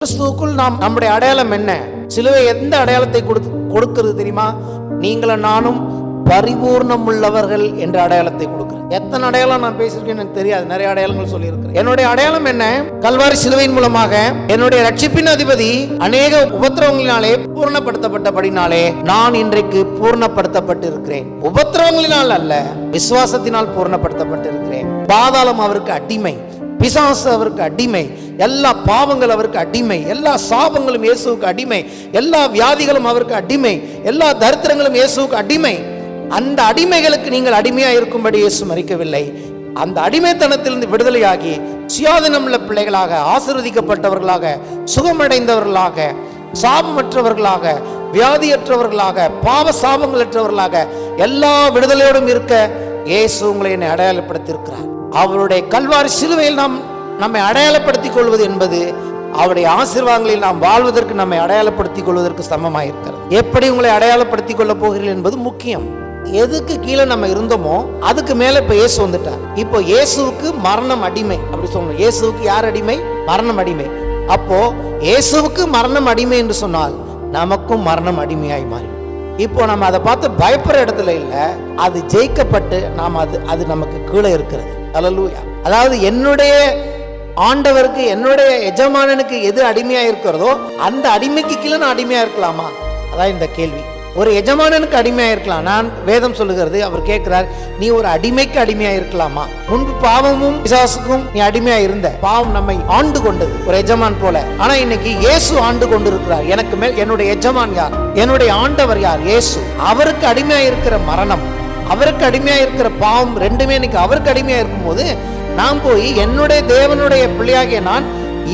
கிறிஸ்துவுக்குள் நம்முடைய அடையாளம் என்ன? சிலுவை எந்த அடையாளத்தை கொடுக்கிறது தெரியுமா? நீங்களும் நானும் பரிபூர்ணம் உள்ளவர்கள் என்ற அடையாளத்தை கொடுக்கிறது. எத்தனை அடையாளம் நான் பேசியிருக்கேன் எனக்கு தெரியாது, நிறைய அடையாளங்கள் சொல்லியிருக்கிறேன். என்னுடைய அடையாளம் என்ன? கல்வாரி சிலுவையின் மூலமாக என்னுடைய ரட்சிப்பின் அதிபதி அநேக உபத்திரவங்களினாலே பூர்ணப்படுத்தப்பட்டபடினாலே நான் இன்றைக்கு பூர்ணப்படுத்தப்பட்டு இருக்கிறேன். உபத்திரவங்களினால் அல்ல, விசுவாசத்தினால் பூர்ணப்படுத்தப்பட்டு இருக்கிறேன். பாதாளம் அவருக்கு அடிமை, பிசாசு அவருக்கு அடிமை, எல்லா பாவங்கள் அவருக்கு அடிமை, எல்லா சாபங்களும் இயேசுவுக்கு அடிமை, எல்லா வியாதிகளும் அவருக்கு அடிமை, எல்லா தரித்திரங்களும் இயேசுவுக்கு அடிமை. அந்த அடிமைகளுக்கு நீங்கள் அடிமையாக இருக்கும்படி இயேசு மரிக்கவில்லை. அந்த அடிமைத்தனத்திலிருந்து விடுதலையாகி சுயாதீனமுள்ள பிள்ளைகளாக, ஆசீர்வதிக்கப்பட்டவர்களாக, சுகமடைந்தவர்களாக, சாபமற்றவர்களாக, வியாதியற்றவர்களாக, பாவ சாபங்களற்றவர்களாக, எல்லா விடுதலையோடும் இருக்க இயேசு உங்களை என்னை அடையாளப்படுத்தியிருக்கிறார். அவருடைய கல்வாரி சிலுவையில் நம்மை அடையாளப்படுத்திக் கொள்வது என்பது அவருடைய ஆசீர்வாதங்களில் நாம் வாழ்வதற்கு நம்மை அடையாளப்படுத்திக் கொள்வதற்கு சமமாயிருக்கிறது. எப்படி உங்களை அடையாளப்படுத்திக் கொள்ள போகிறீர்கள் என்பது முக்கியம். எதுக்கு கீழே நம்ம இருந்தோமோ அதுக்கு மேல இப்ப இயேசு வந்துட்டார். இப்போ இயேசுவுக்கு மரணம் அடிமை அப்படி சொல்லணும். இயேசுவுக்கு யார் அடிமை? மரணம் அடிமை. அப்போ இயேசுவுக்கு மரணம் அடிமை என்று சொன்னால் நமக்கும் மரணம் அடிமையாய் மாறி. இப்போ நம்ம அதை பார்த்து பயப்படுற இடத்துல இல்ல, அது ஜெயிக்கப்பட்டு நாம் அது நமக்கு கீழே இருக்கிறது. அல்லேலூயா. அதாவது என்னுடைய ஆண்டவருக்கு, என்னுடைய எஜமானனுக்கு எது அடிமையா இருக்கிறதோ அந்த அடிமைக்கு கீழே நான் அடிமையா இருக்கலாமா? அதான் இந்த கேள்வி. ஒரு எஜமானனுக்கு அடிமையா இருக்கலாம். நான் வேதம் சொல்லுகிறது, அவர் கேட்கிறார், நீ ஒரு அடிமைக்கு அடிமையா இருக்கலாமா? முன்பு பாவமும் பிசாசுக்கும் நீ அடிமையா இருந்த. பாவம் நம்மை ஆண்டு கொண்டது ஒரு எஜமான் போல. ஆனா இன்னைக்கு இயேசு ஆண்டு கொண்டு இருக்கிறார். எனக்கு மேல் என்னுடைய எஜமான் யார்? என்னுடைய ஆண்டவர் யார்? இயேசு. அவருக்கு அடிமையா இருக்கிற மரணம், அவருக்கு அடிமையா இருக்கிற பாவம், ரெண்டுமே இன்னைக்கு அவருக்கு அடிமையா இருக்கும்போது நான் போய் என்னுடைய தேவனுடைய பிள்ளையாகிய நான்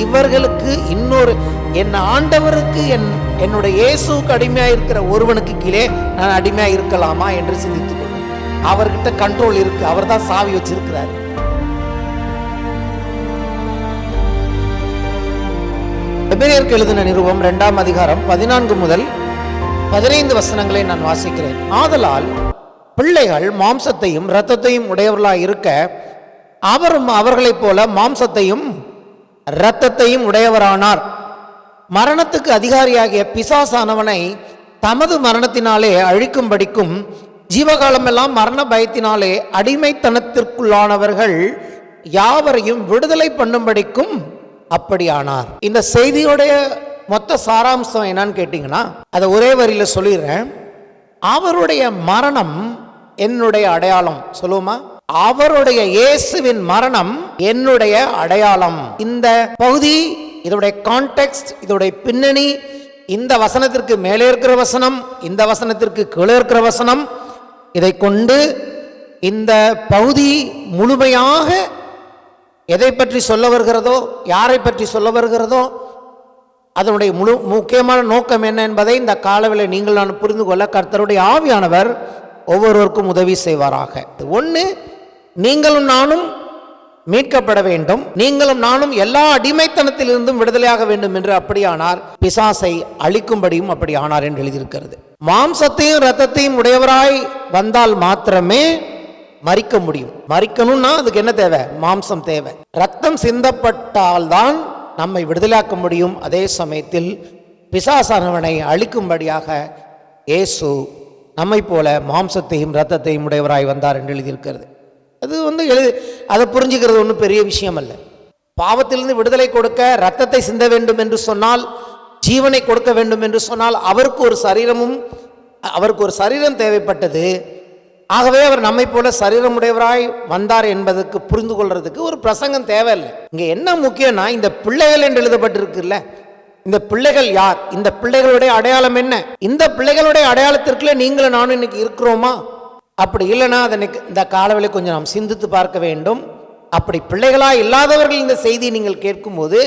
இவர்களுக்கு இன்னொரு என் ஆண்டவருக்கு என்னுடைய இயேசுக்கு அடிமையா இருக்கிற ஒருவனுக்கு கீழே நான் அடிமையா இருக்கலாமா என்று சிந்தித்துக் கொள்ளும். அவர்கிட்ட கண்ட்ரோல் இருக்கு, அவர் தான் சாவி வச்சிருக்கிறார். எபிரேயருக்கு எழுதின நிருபம் 2ஆம் அதிகாரம் 14 முதல் 15 வசனங்களை நான் வாசிக்கிறேன். ஆதலால் பிள்ளைகள் மாம்சத்தையும் இரத்தத்தையும் உடையவர்களாய் இருக்க அவரும் அவர்களைப் போல மாம்சத்தையும் இரத்தத்தையும் உடையவரானார். மரணத்துக்கு அதிகாரியாகிய பிசாசானவனை தமது மரணத்தினாலே அழிக்கும்படிக்கும் ஜீவகாலமெல்லாம் மரண பயத்தினாலே அடிமைத்தனத்திற்குள்ளானவர்கள் யாவரையும் விடுதலை பண்ணும்படிக்கும் அப்படியானார். இந்த செய்தியுடைய மொத்த சாராம்சம் என்னன்னு கேட்டீங்கன்னா, அதை ஒரே வரியில சொல்லிடுறேன். அவருடைய மரணம் என்னுடைய அடையாளம். சொல்லுவோமா? அவருடைய இயேசுவின் மரணம் என்னுடைய அடையாளம். இந்த பகுதி, இதோடைய கான்டெக்ஸ்ட், இதோடைய பின்னணி, இந்த வசனத்திற்கு மேலே இருக்கிற வசனம், இந்த வசனத்திற்கு கீழே இருக்கிற வசனம், இதை கொண்டு இந்த பகுதி முழுமையாக எதை பற்றி சொல்ல வருகிறதோ, யாரை பற்றி சொல்ல வருகிறதோ, அதனுடைய முக்கியமான நோக்கம் என்ன என்பதை இந்த காலவேளை நீங்கள் நான் புரிந்து கொள்ள கர்த்தருடைய ஆவியானவர் ஒவ்வொருவருக்கும் உதவி செய்வாராக. ஒன்று, நீங்களும் நானும் மீட்கப்பட வேண்டும், நீங்களும் நானும் எல்லா அடிமைத்தனத்திலிருந்தும் விடுதலையாக வேண்டும் என்று அப்படியானார். பிசாசை அழிக்கும்படியும் அப்படி ஆனார் என்று எழுதியிருக்கிறது. மாம்சத்தையும் இரத்தத்தையும் உடையவராய் வந்தால் மாத்திரமே மரிக்க முடியும். மரிக்கணும்னா அதுக்கு என்ன தேவை? மாம்சம் தேவை. ரத்தம் சிந்தப்பட்டால்தான் நம்மை விடுதலையாக்க முடியும். அதே சமயத்தில் பிசாசானவனை அழிக்கும்படியாக இயேசு நம்மை போல மாம்சத்தையும் இரத்தத்தையும் உடையவராய் வந்தார் என்று எழுதியிருக்கிறது. அது அதை புரிஞ்சுக்கிறது ஒன்றும் பெரிய விஷயம் அல்ல. பாவத்திலிருந்து விடுதலை கொடுக்க இரத்தத்தை சிந்த வேண்டும் என்று சொன்னால், ஜீவனை கொடுக்க வேண்டும் என்று சொன்னால் அவருக்கு ஒரு சரீரம் தேவைப்பட்டது. ஆகவே அவர் நம்மை போல சரீரமுடையவராய் வந்தார் என்பதற்கு புரிந்து கொள்றதுக்கு ஒரு பிரசங்கம் தேவையில்லை. இங்க என்ன முக்கியம்னா, இந்த பிள்ளைகள் என்று எழுதப்பட்டிருக்குல்ல, இந்த பிள்ளைகள் யார்? இந்த பிள்ளைகளுடைய அடையாளம் என்ன? இந்த பிள்ளைகளுடைய அடையாளத்திற்குள்ள நீங்களும் நானும் இன்னைக்கு இருக்கிறோமா? அப்படி இல்லைன்னா அதை இந்த காலவெளி கொஞ்சம் நாம் சிந்தித்து பார்க்க வேண்டும். அப்படி பிள்ளைகளாய் இல்லாதவர்கள் இந்த செய்தியை நீங்கள் கேட்கும்போது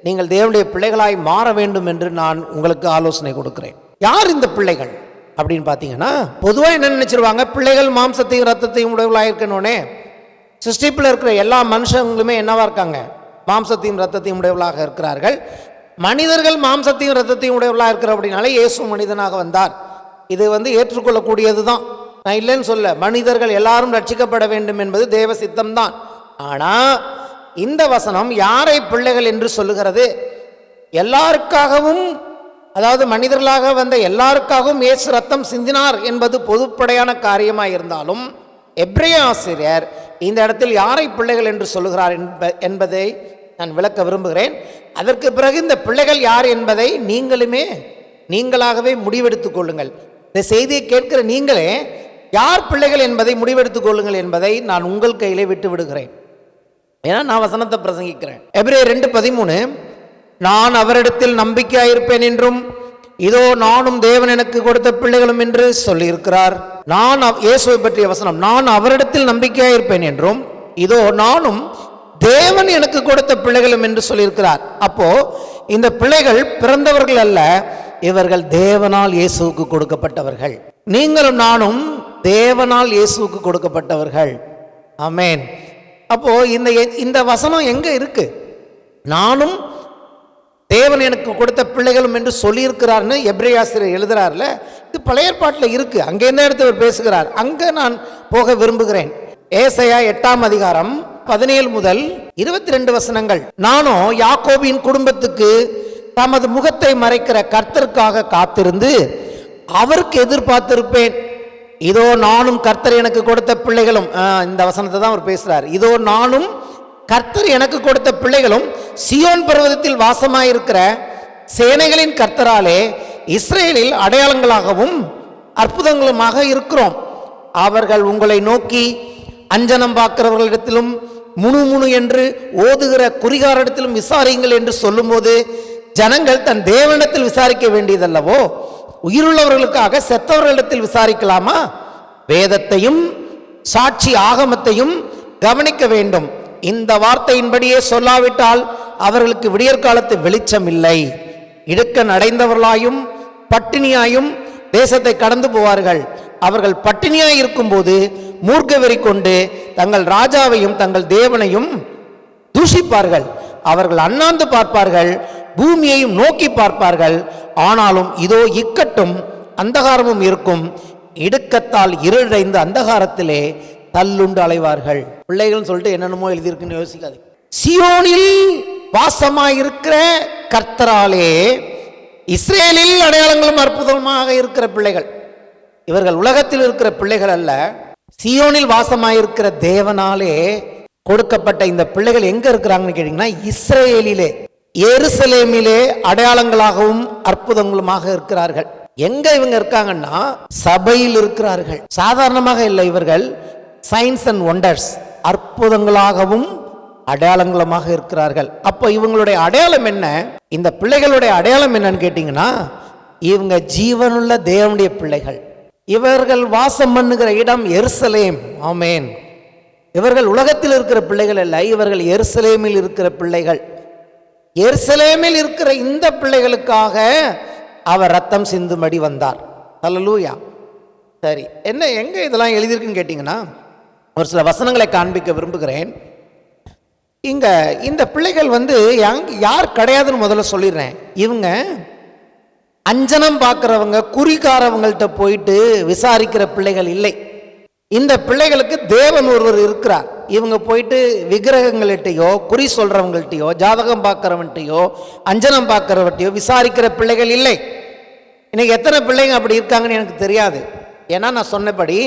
நீங்கள் தேவனுடைய பிள்ளைகளாய் மாற வேண்டும் என்று நான் உங்களுக்கு ஆலோசனை கொடுக்கிறேன். யார் இந்த பிள்ளைகள் அப்படின்னு பார்த்தீங்கன்னா, பொதுவாக என்ன நினைச்சிருவாங்க, பிள்ளைகள் மாம்சத்தையும் ரத்தத்தையும் உடையவர்களாக இருக்கணும்னே. சிருஷ்டிப்பில் இருக்கிற எல்லா மனுஷங்களுமே என்னவா இருக்காங்க? மாம்சத்தையும் ரத்தத்தையும் உடையவர்களாக இருக்கிறார்கள். மனிதர்கள் மாம்சத்தையும் ரத்தத்தையும் உடையவர்களாக இருக்கிற அப்படின்னாலே இயேசு மனிதனாக வந்தார். இது ஏற்றுக்கொள்ளக்கூடியது தான், நான் இல்லைன்னு சொல்ல. மனிதர்கள் எல்லாரும் ரட்சிக்கப்பட வேண்டும் என்பது தேவ சித்தம்தான். ஆனால் இந்த வசனம் யாரை பிள்ளைகள் என்று சொல்லுகிறது? எல்லாருக்காகவும், அதாவது மனிதர்களாக வந்த எல்லாருக்காகவும் இயேசு ரத்தம் சிந்தினார் என்பது பொதுப்படையான காரியமாக இருந்தாலும், எபிரேய ஆசிரியர் இந்த இடத்தில் யாரை பிள்ளைகள் என்று சொல்லுகிறார் என்பதை நான் விளக்க விரும்புகிறேன். அதற்கு பிறகு இந்த பிள்ளைகள் யார் என்பதை நீங்களாகவே முடிவெடுத்துக் கொள்ளுங்கள். இந்த செய்தியை கேட்கிற நீங்களே யார் பிள்ளைகள் என்பதை முடிவெடுத்துக் கொள்ளுங்கள் என்பதை நான் உங்கள் கையிலே விட்டு விடுகிறேன். ஏன்னா நான் வசனத்தை பிரசங்கிக்கிறேன். எபிரேயர் 2:13, நான் அவரிடத்தில் நம்பிக்கையாயிருப்பேன் என்றும் இதோ நானும் தேவன் எனக்கு கொடுத்த பிள்ளைகளும் என்று சொல்லியிருக்கிறார். நான் இயேசுவை பற்றிய வசனம், நான் அவரிடத்தில் நம்பிக்கையாயிருப்பேன் என்றும் இதோ நானும் தேவன் எனக்கு கொடுத்த பிள்ளைகளும் என்று சொல்லியிருக்கிறார். அப்போ இந்த பிள்ளைகள் பிறந்தவர்கள் அல்ல, இவர்கள் தேவனால் இயேசுவுக்கு கொடுக்கப்பட்டவர்கள். நீங்களும் நானும் தேவனால் இயேசுவுக்கு கொடுக்கப்பட்டவர்கள். ஆமென். அப்போ இந்த வசனம் எங்க இருக்கு? நானும் தேவன் எனக்கு கொடுத்த பிள்ளைகளும் என்று சொல்லியிருக்கிறார்னு எபிரேய ஆசிரியர் எழுதுறாருல, இது பழைய ஏற்பாட்டில் இருக்கு. அங்கே என்ன எடுத்து அவர் பேசுகிறார், அங்கே நான் போக விரும்புகிறேன். ஏசாயா 8:17 முதல் 22 வசனங்கள். நானோ யாக்கோபின் குடும்பத்துக்கு தமது முகத்தை மறைக்கிற கர்த்தருக்காக காத்திருந்து அவருக்கு எதிர்பார்த்திருப்பேன். இதோ நானும் கர்த்தர் எனக்கு கொடுத்த பிள்ளைகளும், இந்த வசனத்தை தான் அவர் பேசுறார். இதோ நானும் கர்த்தர் எனக்கு கொடுத்த பிள்ளைகளும் சியோன் பர்வதத்தில் வாசமாயிருக்கிற சேனைகளின் கர்த்தராலே இஸ்ரேலில் அடையாளங்களாகவும் அற்புதங்களுமாக இருக்கிறோம். அவர்கள் உங்களை நோக்கி அஞ்சனம் பார்க்கிறவர்களிடத்திலும் முணு என்று ஓதுகிற குறிகாரிடத்திலும் விசாரியுங்கள் என்று சொல்லும்போது ஜனங்கள் தன் தேவனிடத்தில் விசாரிக்க வேண்டியதல்லவோ, உயிருள்ளவர்களுக்காக செத்தவர்களிடத்தில் விசாரிக்கலாமா? வேதத்தையும் சாட்சி ஆகமத்தையும் கவனிக்க வேண்டும். இந்த வார்த்தையின்படியே சொல்லாவிட்டால் அவர்களுக்கு விடியற்காலத்து வெளிச்சம் இல்லை. இடுக்கண் அடைந்தவர்களாயும் பட்டினியாயும் தேசத்தை கடந்து போவார்கள். அவர்கள் பட்டினியாய் இருக்கும் போது மூர்க்க வெறி கொண்டு தங்கள் ராஜாவையும் தங்கள் தேவனையும் தூஷிப்பார்கள். அவர்கள் அண்ணாந்து பார்ப்பார்கள், பூமியையும் நோக்கி பார்ப்பார்கள். ஆனாலும் இதோ இக்கட்டும் அந்தகாரமும் இருக்கும். இடுக்கத்தால் இருளடைந்த அந்தகாரத்திலே தள்ளுண்டு அலைவார்கள். பிள்ளைகள் சொல்லிட்டு என்னென்னமோ எழுதியிருக்குன்னு யோசிக்காது. சியோனில் வாசமாயிருக்கிற கர்த்தராலே இஸ்ரேலில் அடையாளங்களும் அற்புதமாக இருக்கிற பிள்ளைகள். இவர்கள் உலகத்தில் இருக்கிற பிள்ளைகள் அல்ல, சியோனில் வாசமாயிருக்கிற தேவனாலே கொடுக்கப்பட்ட இந்த பிள்ளைகள் எங்க இருக்கிறாங்கன்னு கேட்டீங்கன்னா, இஸ்ரேலிலே எருசலேமிலே அடையாளங்களாகவும் அற்புதங்களுமாக இருக்கிறார்கள். எங்க இவங்க இருக்காங்கன்னா சபையில் இருக்கிறார்கள். சாதாரணமாக இல்லை, இவர்கள் சயின்ஸ் அண்ட் ஒண்டர்ஸ், அற்புதங்களாகவும் அடையாளங்களுமாக இருக்கிறார்கள். அப்போ இவங்களுடைய அடையாளம் என்ன? இந்த பிள்ளைகளுடைய அடையாளம் என்னன்னு கேட்டீங்கன்னா, இவங்க ஜீவனுள்ள தேவனுடைய பிள்ளைகள். இவர்கள் வாசம் பண்ணுகிற இடம் எருசலேம். ஆமென். இவர்கள் உலகத்தில் இருக்கிற பிள்ளைகள் அல்ல, இவர்கள் எருசலேமில் இருக்கிற பிள்ளைகள். எருசலேமில் இருக்கிற இந்த பிள்ளைகளுக்காக அவர் ரத்தம் சிந்தும்படி வந்தார். ஹல்லேலூயா. சரி, என்ன எங்க இதெல்லாம் எழுதியிருக்குன்னு கேட்டீங்கன்னா, ஒரு சில வசனங்களை காண்பிக்க விரும்புகிறேன். இங்க இந்த பிள்ளைகள் யார் கிடையாதுன்னு முதல்ல சொல்லிடுறேன். இவங்க அஞ்சனம் பார்க்கிறவங்க, குறிக்காரவங்கள்ட்ட போயிட்டு விசாரிக்கிற பிள்ளைகள் இல்லை. இந்த பிள்ளைகளுக்கு தேவன் ஒருவர் இருக்கிறார். இவங்க போயிட்டு விக்கிரகங்கள்கிட்டையோ, குறி சொல்றவங்கள்ட்டையோ, ஜாதகம் பார்க்கிறவன்ட்டையோ, அஞ்சனம் பார்க்கிறவன்ட்டையோ விசாரிக்கிற பிள்ளைகள் இல்லை. இன்னைக்கு எத்தனை பிள்ளைங்க அப்படி இருக்காங்கன்னு எனக்கு தெரியாது. ஏன்னா நான் சொன்னபடி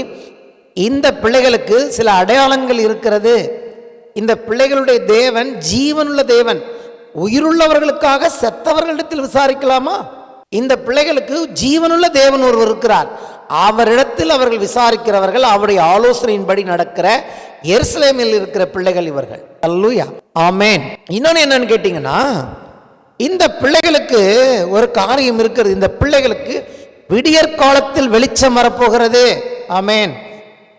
இந்த பிள்ளைகளுக்கு சில அடையாளங்கள் இருக்கிறது. இந்த பிள்ளைகளுடைய தேவன் ஜீவனுள்ள தேவன். உயிருள்ளவர்களுக்காக செத்தவர்களிடத்தில் விசாரிக்கலாமா? இந்த பிள்ளைகளுக்கு ஜீவனுள்ள தேவன் ஒருவர் இருக்கிறார். அவரிடத்தில் அவர்கள் விசாரிக்கிறவர்கள், அவருடைய ஆலோசனையின்படி நடக்கிற எருசலேமில் இருக்கிற பிள்ளைகள் இவர்கள். அல்லேலூயா, ஆமென். இன்னொன்னு என்னன்னு கேட்டீங்கன்னா, இந்த பிள்ளைகளுக்கு ஒரு காரியம் இருக்கிறது. இந்த பிள்ளைகளுக்கு விடியற் காலத்தில் வெளிச்சம் வரப்போகிறது. ஆமென்.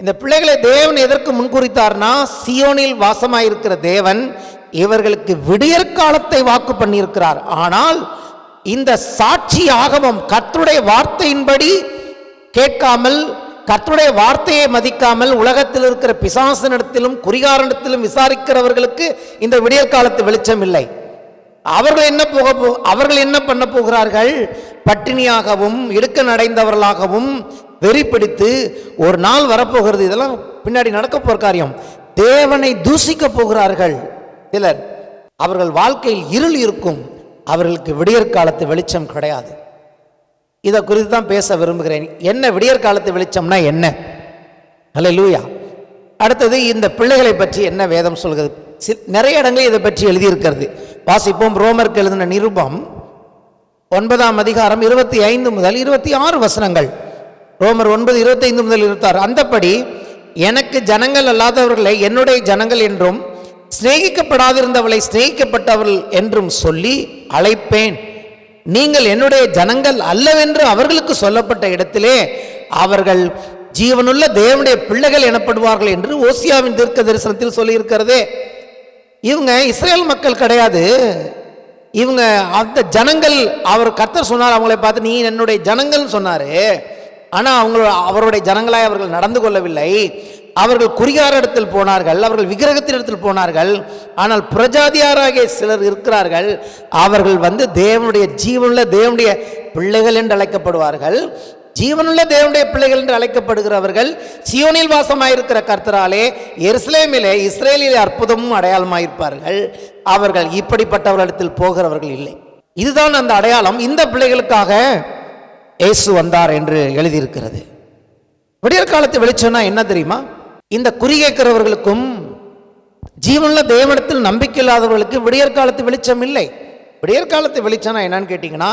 இந்த பிள்ளைகளை தேவன் எதற்கு முன்குறித்தார்னா, சியோனில் வாசமாயிருக்கிற தேவன் இவர்களுக்கு விடியற் காலத்தை வாக்கு பண்ணியிருக்கிறார். ஆனால் இந்த சாட்சி ஆகமம், கர்த்தருடைய வார்த்தையின்படி கேட்காமல், கர்த்தருடைய வார்த்தையை மதிக்காமல் உலகத்தில் இருக்கிற பிசாசனிடத்திலும் குறிகாரனிடத்திலும் விசாரிக்கிறவர்களுக்கு இந்த விடியற் காலத்து வெளிச்சம் இல்லை. அவர்கள் என்ன பண்ண போகிறார்கள்? பட்டினியாகவும் இடுக்கண் அடைந்தவர்களாகவும் வெறி பிடித்து ஒரு நாள் வரப்போகிறது. இதெல்லாம் பின்னாடி நடக்க போற காரியம். தேவனை தூசிக்க போகிறார்கள் சிலர். அவர்கள் வாழ்க்கையில் இருள் இருக்கும், அவர்களுக்கு விடியற் காலத்து வெளிச்சம் கிடையாது. இதை குறித்து தான் பேச விரும்புகிறேன். என்ன விடியற் காலத்து வெளிச்சம்னா என்ன? ஹல்லேலூயா. அடுத்தது இந்த பிள்ளைகளை பற்றி என்ன வேதம் சொல்கிறது? நிறைய இடங்களில் இதை பற்றி எழுதியிருக்கிறது. வாசிப்போம். ரோமருக்கு எழுதின நிருபம் 9ஆம் அதிகாரம் 25 முதல் 26 வசனங்கள். ரோமர் 9:25 முதல் 26. அந்தப்படி எனக்கு ஜனங்கள் அல்லாதவர்களை என்னுடைய ஜனங்கள் என்றும் சிநேகிக்கப்படாதிருந்தவளை சிநேகிக்கப்பட்டவர்கள் என்றும் சொல்லி அழைப்பேன். நீங்கள் என்னுடைய ஜனங்கள் அல்லவென்று அவர்களுக்கு சொல்லப்பட்ட இடத்திலே அவர்கள் ஜீவனுள்ள தேவனுடைய பிள்ளைகள் எனப்படுவார்கள் என்று ஓசியாவின் தீர்க்க தரிசனத்தில் சொல்லியிருக்கிறதே. இவங்க இஸ்ரேல் மக்கள் கிடையாது. இவங்க அந்த ஜனங்கள். அவர் கர்த்தர் சொன்னார் அவங்களை பார்த்து, நீ என்னுடைய ஜனங்கள் சொன்னாரு. ஆனால் அவருடைய ஜனங்களாய் அவர்கள் நடந்து கொள்ளவில்லை. அவர்கள் குறிகார இடத்தில் போனார்கள், அவர்கள் விக்கிரகத்தின் இடத்தில் போனார்கள். ஆனால் பிரஜாதியாராகிய சிலர் இருக்கிறார்கள். அவர்கள் தேவனுடைய ஜீவனுள்ள தேவனுடைய பிள்ளைகள் என்று அழைக்கப்படுவார்கள். ஜீவனுள்ள தேவனுடைய பிள்ளைகள் என்று அழைக்கப்படுகிறவர்கள் சியோனில் வாசமாயிருக்கிற கர்த்தராலே எருசலேமிலே இஸ்ரேலிலே அற்புதமும் அடையாளமாயிருப்பார்கள். அவர்கள் இப்படிப்பட்டவர்களிடத்தில் போகிறவர்கள் இல்லை. இதுதான் அந்த அடையாளம். இந்த பிள்ளைகளுக்காக இயேசு வந்தார் என்று எழுதியிருக்கிறது. விடியற் காலத்து வெளிச்சம்னா என்ன தெரியுமா? இந்த குறி கேட்கிறவர்களுக்கும் ஜீவனுள்ள தேவனிடத்தில் நம்பிக்கை இல்லாதவர்களுக்கு விடியற் காலத்து வெளிச்சம் இல்லை. விடியற் காலத்து வெளிச்சம்னா என்னன்னு கேட்டிங்கன்னா,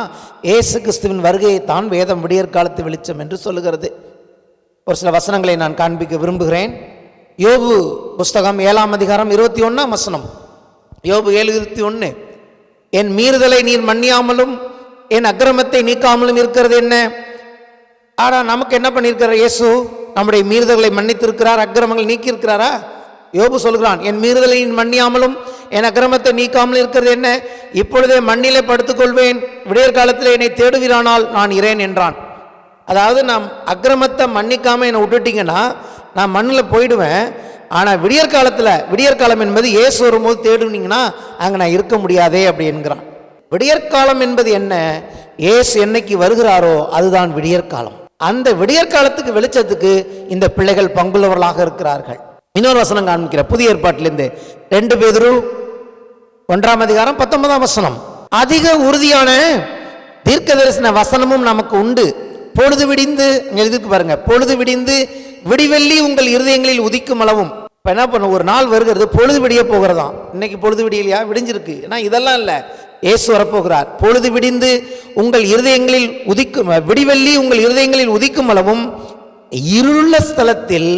இயேசு கிறிஸ்துவின் வருகையை தான் வேதம் விடியற் காலத்து வெளிச்சம் என்று சொல்லுகிறது. ஒரு சில வசனங்களை நான் காண்பிக்க விரும்புகிறேன். யோபு புஸ்தகம் 7ஆம் அதிகாரம் 21ஆம் வசனம். யோபு 7:21. என் மீறுதலை நீர் மன்னியாமலும் என் அக்கிரமத்தை நீக்காமலும் இருக்கிறது என்ன? ஆனால் நமக்கு என்ன பண்ணியிருக்கிறார்? இயேசு நம்முடைய மீறுதல்களை மன்னித்திருக்கிறார், அக்கிரமங்கள் நீக்கி இருக்கிறாரா? யோபு சொல்கிறான், என் மீறுதலை மன்னியாமலும் என் அக்கிரமத்தை நீக்காமலும் இருக்கிறது என்ன? இப்பொழுதே மண்ணிலே படுத்துக்கொள்வேன், விடியற் காலத்தில் என்னை தேடுவீரானால் நான் இரேன் என்றான். அதாவது நாம் அக்கிரமத்தை மன்னிக்காமல் என்னை விட்டுட்டீங்கன்னா நான் மண்ணில் போயிடுவேன். ஆனால் விடியற் காலம் என்பது இயேசு வரும்போது தேடுனீங்கன்னா அங்கே நான் இருக்க முடியாதே அப்படி என்கிறான். விடியற்காலம் என்பது என்ன? இயேசு என்னைக்கு வருகிறாரோ அதுதான் விடியற்காலம். அந்த விடியற்காலத்துக்கு வெளிச்சத்துக்கு இந்த பிள்ளைகள் பங்குள்ளவர்களாக இருக்கிறார்கள். இன்னொரு வசனம் காண்பிக்கிற புதிய ஏற்பாட்டிலிருந்து 2 பேதுரு 1ஆம் அதிகாரம் 19ஆம் வசனம். அதிக உறுதியான தீர்க்க தரிசன வசனமும் நமக்கு உண்டு. பொழுது விடிந்து, எழுதிக்கு பாருங்க, பொழுது விடிந்து விடிவெள்ளி உங்கள் இருதயங்களில் உதிக்கும் அளவும். இப்போ என்ன பண்ண, ஒரு நாள் வருகிறது பொழுது விடிய போகிறதாம். இன்னைக்கு பொழுது விடியலையா? விடிஞ்சிருக்கு. ஏன்னா இதெல்லாம் இல்லை, இயேசு வரப்போகிறார். பொழுது விடிந்து உங்கள் இருதயங்களில் உதிக்கும், விடிவெள்ளி உங்கள் இருதயங்களில் உதிக்கும் அளவும் இருளுள்ள ஸ்தலத்தில்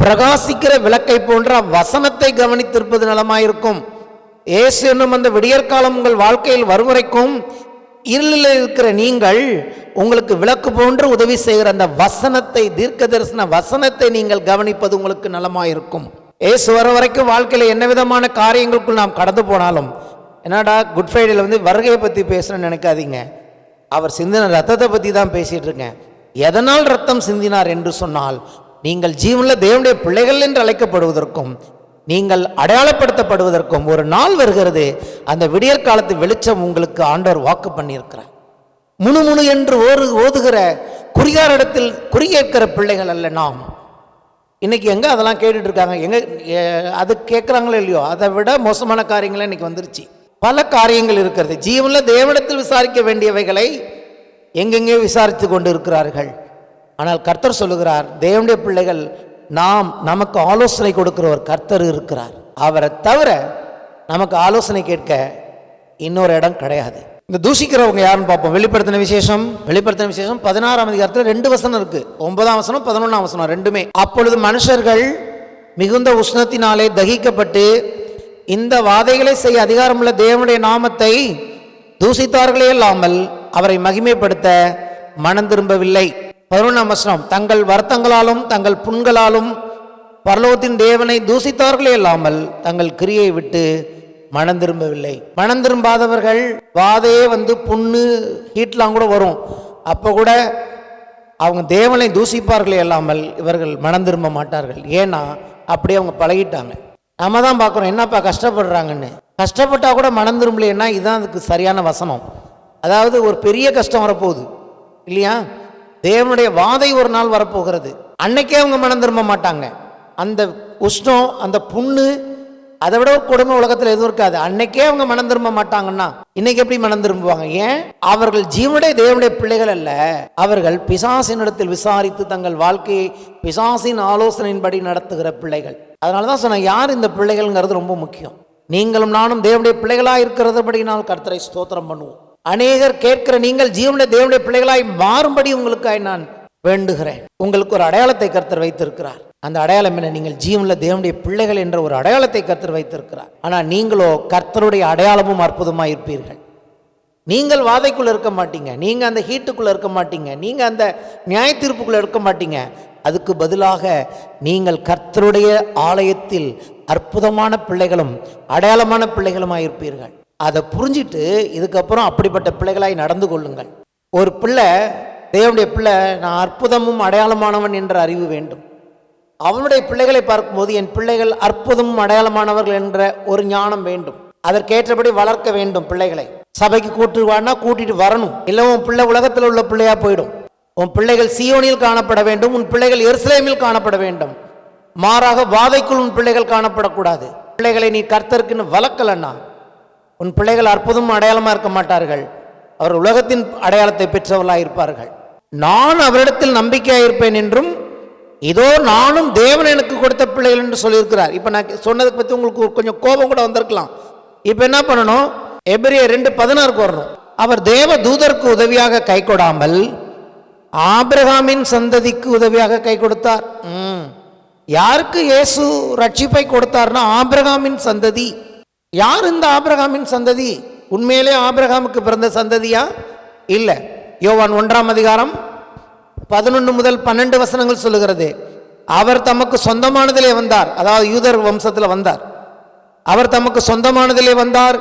பிரகாசிக்கிற விளக்கை போன்ற வசனத்தை கவனித்திருப்பது நலமாயிருக்கும். இயேசு என்னும் அந்த விடியற்காலம் உங்கள் வாழ்க்கையில் வரும் வரைக்கும் இருளில் இருக்கிற நீங்கள் உங்களுக்கு விளக்கு போன்று உதவி செய்கிற அந்த வசனத்தை, தீர்க்க தரிசன வசனத்தை நீங்கள் கவனிப்பது உங்களுக்கு நலமாயிருக்கும். இயேசு வர வரைக்கும் வாழ்க்கையில் என்ன விதமான காரியங்களுக்குள் நாம் கடந்து போனாலும், என்னடா குட் ஃப்ரைடேல வருகையை பற்றி பேசுகிறேன்னு நினைக்காதீங்க. அவர் சிந்தின ரத்தத்தை பற்றி தான் பேசிகிட்டு இருக்கேன். எதனால் ரத்தம் சிந்தினார் என்று சொன்னால், நீங்கள் ஜீவனுள்ள தேவனுடைய பிள்ளைகள் என்று அழைக்கப்படுவதற்கும் நீங்கள் அடையாளப்படுத்தப்படுவதற்கும் ஒரு நாள் வருகிறது. அந்த விடியற் காலத்து வெளிச்சம் உங்களுக்கு ஆண்டவர் வாக்கு பண்ணியிருக்கிறார். முணுமுணு என்று ஓதுகிற குறிகாரிடத்தில் குறிகேட்கிற பிள்ளைகள் அல்ல நாம். இன்னைக்கு எங்கே அதெல்லாம் கேட்டுட்டு இருக்காங்க? அது கேட்குறாங்களோ இல்லையோ, அதை விட மோசமான காரியங்கள் இன்னைக்கு வந்துருச்சு. பல காரியங்கள் இருக்கிறது. ஜீவனில் தேவனிடத்தில் விசாரிக்க வேண்டியவைகளை எங்கெங்கே விசாரித்து கொண்டு இருக்கிறார்கள். ஆனால் கர்த்தர் சொல்லுகிறார், தேவனுடைய பிள்ளைகள் நமக்கு ஆலோசனை கொடுக்கிற ஒரு கர்த்தர் இருக்கிறார். அவரை தவிர நமக்கு ஆலோசனை கேட்க இன்னொரு இடம் கிடையாது. இந்த தூஷிக்கிறவங்க யாருன்னு பார்ப்போம். வெளிப்படுத்தின விசேஷம் 16ஆம் அதிகாரத்தில் 2 வசனம் இருக்கு. 9ஆம் வசனம் 11ஆம் வசனம் ரெண்டுமே. அப்பொழுது மனுஷர்கள் மிகுந்த உஷ்ணத்தினாலே தகிக்கப்பட்டு இந்த வாதைகளை செய்ய அதிகாரமுள்ள தேவனுடைய நாமத்தை தூசித்தார்களே இல்லாமல் அவரை மகிமைப்படுத்த மனம் திரும்பவில்லை. 11ஆம் வசனம், தங்கள் வருத்தங்களாலும் தங்கள் புண்களாலும் பரலோகத்தின் தேவனை தூசித்தார்களே இல்லாமல் தங்கள் கிரியை விட்டு மனம் திரும்பவில்லை. மனம் திரும்பாதவர்கள் வாதையே புண்ணு ஹீட்லாம் கூட வரும், அப்போ கூட அவங்க தேவனை தூசிப்பார்களே இல்லாமல் இவர்கள் மனம் திரும்ப மாட்டார்கள். ஏன்னா அப்படியே அவங்க பழகிட்டாங்க. நம்ம தான் பார்க்குறோம், என்னப்பா கஷ்டப்படுறாங்கன்னு. கஷ்டப்பட்டா கூட மனம் திரும்பலைன்னா இதுதான் அதுக்கு சரியான வசனம். அதாவது ஒரு பெரிய கஷ்டம் வரப்போகுது இல்லையா? தேவனுடைய வாதை ஒரு நாள் வரப்போகிறது. அன்னைக்கே அவங்க மனம் திரும்ப மாட்டாங்க. அந்த உஷ்ணம், அந்த புண்ணு அதை விட கொடுமை உலகத்தில் எதுவும் இருக்காது. அன்னைக்கே அவங்க மனம் திரும்ப மாட்டாங்கன்னா இன்னைக்கு எப்படி மனம் திரும்புவாங்க? ஏன்? அவர்கள் ஜீவனுடைய தேவனுடைய பிள்ளைகள் அல்ல, அவர்கள் பிசாசினிடத்தில் விசாரித்து தங்கள் வாழ்க்கையை பிசாசின் ஆலோசனையின்படி நடத்துகிற பிள்ளைகள். அதனாலதான் சொன்ன, யார் இந்த பிள்ளைகள்ங்கிறது ரொம்ப முக்கியம். நீங்களும் நானும் தேவனுடைய பிள்ளைகளாய் இருக்கிறதுபடினால் கர்த்தரை ஸ்தோத்திரம் பண்ணுவோம். அநேகர் கேட்கிற நீங்கள் ஜீவனுடைய தேவனுடைய பிள்ளைகளாய் மாறும்படி உங்களுக்காய் நான் வேண்டுகிறேன். உங்களுக்கு ஒரு அடையாளத்தை கர்த்தர் வைத்திருக்கிறார். அந்த அடையாளம் என்ன? நீங்கள் ஜீவன்ல தேவனுடைய பிள்ளைகள் என்ற ஒரு அடையாளத்தை கர்த்தர் வைத்திருக்கிறார். ஆனால் நீங்களோ கர்த்தருடைய அடையாளமும் அற்புதமாக இருப்பீர்கள். நீங்கள் வாதைக்குள்ள இருக்க மாட்டீங்க, நீங்க அந்த ஹீட்டுக்குள்ள இருக்க மாட்டீங்க, நீங்க அந்த நியாய தீர்ப்புக்குள்ள இருக்க மாட்டீங்க. அதுக்கு பதிலாக நீங்கள் கர்த்தருடைய ஆலயத்தில் அற்புதமான பிள்ளைகளும் அடையாளமான பிள்ளைகளுமாக இருப்பீர்கள். அதை புரிஞ்சிட்டு இதுக்கப்புறம் அப்படிப்பட்ட பிள்ளைகளாய் நடந்து கொள்ளுங்கள். ஒரு பிள்ளை, தேவனுடைய பிள்ளை, நான் அற்புதமும் அடையாளமானவன் என்ற அறிவு வேண்டும். அவனுடைய பிள்ளைகளை பார்க்கும்போது என் பிள்ளைகள் அற்புதமும் அடையாளமானவர்கள் என்ற ஒரு ஞானம் வேண்டும். அதற்கேற்றபடி வளர்க்க வேண்டும். பிள்ளைகளை சபைக்கு கூட்டுவானா கூட்டிட்டு வரணும். இல்லை உன் பிள்ளை உலகத்தில் உள்ள பிள்ளையா போயிடும். உன் பிள்ளைகள் சீயோனில் காணப்பட வேண்டும், உன் பிள்ளைகள் எருசலேமில் காணப்பட வேண்டும். மாறாக வாதைக்குள் உன் பிள்ளைகள் காணப்படக்கூடாது. பிள்ளைகளை நீ கர்த்தருக்குன்னு வளர்க்கலன்னா உன் பிள்ளைகள் அற்புதமும் அடையாளமா இருக்க மாட்டார்கள், அவர் உலகத்தின் அடையாளத்தை பெற்றவர்களாக இருப்பார்கள். நான் அவரிடத்தில் நம்பிக்கையாக இருப்பேன் என்றும் இதோ நானும் தேவன் எனக்கு கொடுத்த பிள்ளைகள் என்று சொல்லியிருக்கிறார். இப்போ நான் சொன்னதை பற்றி உங்களுக்கு கொஞ்சம் கோபம் கூட வந்திருக்கலாம். இப்போ என்ன பண்ணணும்? எபிரேயர் 2:16 வரணும். அவர் தேவ தூதருக்கு உதவியாக கை கொடாமல் ஆபிரகாமின் சந்ததிக்கு உதவியாக கை கொடுத்தார். யாருக்கு இயேசு ரட்சிப்பை கொடுத்தார்னா ஆபிரகாமின் சந்ததி. யார் இந்த ஆபிரகாமின் சந்ததி? உண்மையிலே ஆபிரகாமுக்கு பிறந்த சந்ததியா? இல்லை. யோவான் 1:11 முதல் 12 வசனங்கள் சொல்லுகிறது. அவர் தமக்கு சொந்தமானதிலே வந்தார், அதாவது யூதர் வம்சத்தில் வந்தார். அவர் தமக்கு சொந்தமானதிலே வந்தார்,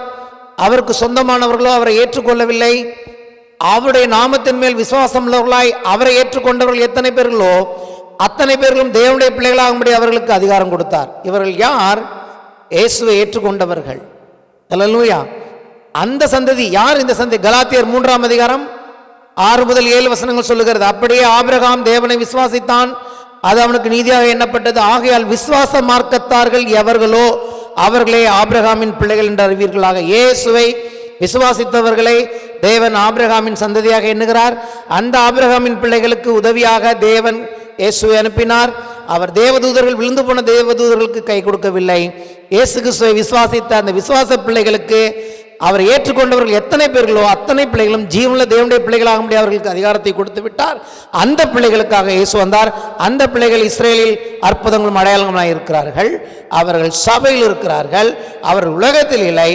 அவருக்கு சொந்தமானவர்களோ அவரை ஏற்றுக்கொள்ளவில்லை. அவருடைய நாமத்தின் மேல் விசுவாசம் உள்ளவர்களாய் அவரை ஏற்றுக்கொண்டவர்கள் எத்தனை பேர்களோ அத்தனை பேர்களும் தேவனுடைய பிள்ளைகளாகும்படி அவர்களுக்கு அதிகாரம் கொடுத்தார். இவர்கள் யார்? இயேசுவை ஏற்றுக்கொண்டவர்கள். அல்லேலூயா. அந்த சந்ததி யார்? இந்த சந்ததி கலாத்தியர் 3:6 முதல் 7 வசனங்கள் சொல்லுகிறது. அப்படியே ஆபிரகாம் தேவனை விசுவாசித்தான், அது அவனுக்கு நீதியாக எண்ணப்பட்டது. ஆகையால் விசுவாச மார்க்கத்தார்கள் எவர்களோ அவர்களே ஆபிரகாமின் பிள்ளைகள் என்று அறிவீர்களாக. இயேசுவை விசுவாசித்தவர்களை தேவன் ஆபிரகாமின் சந்ததியாக எண்ணுகிறார். அந்த ஆபிரகாமின் பிள்ளைகளுக்கு உதவியாக தேவன் இயேசுவை அனுப்பினார். அவர் தேவதூதர்கள், விழுந்து போன தேவதூதர்களுக்கு கை கொடுக்கவில்லை. இயேசு கிறிஸ்துவை விசுவாசித்த அந்த விசுவாச பிள்ளைகளுக்கு, அவர் ஏற்றுக்கொண்டவர்கள் எத்தனை பேர்களோ அத்தனை பிள்ளைகளும் ஜீவனுள்ள தேவனுடைய பிள்ளைகளாக முடிய அவர்களுக்கு அதிகாரத்தை கொடுத்து விட்டார். அந்த பிள்ளைகளுக்காக இயேசு வந்தார். அந்த பிள்ளைகள் இஸ்ரேலில் அற்புதங்களும் அடையாளங்களாக இருக்கிறார்கள். அவர்கள் சபையில் இருக்கிறார்கள். அவர்கள் உலகத்தில் இல்லை.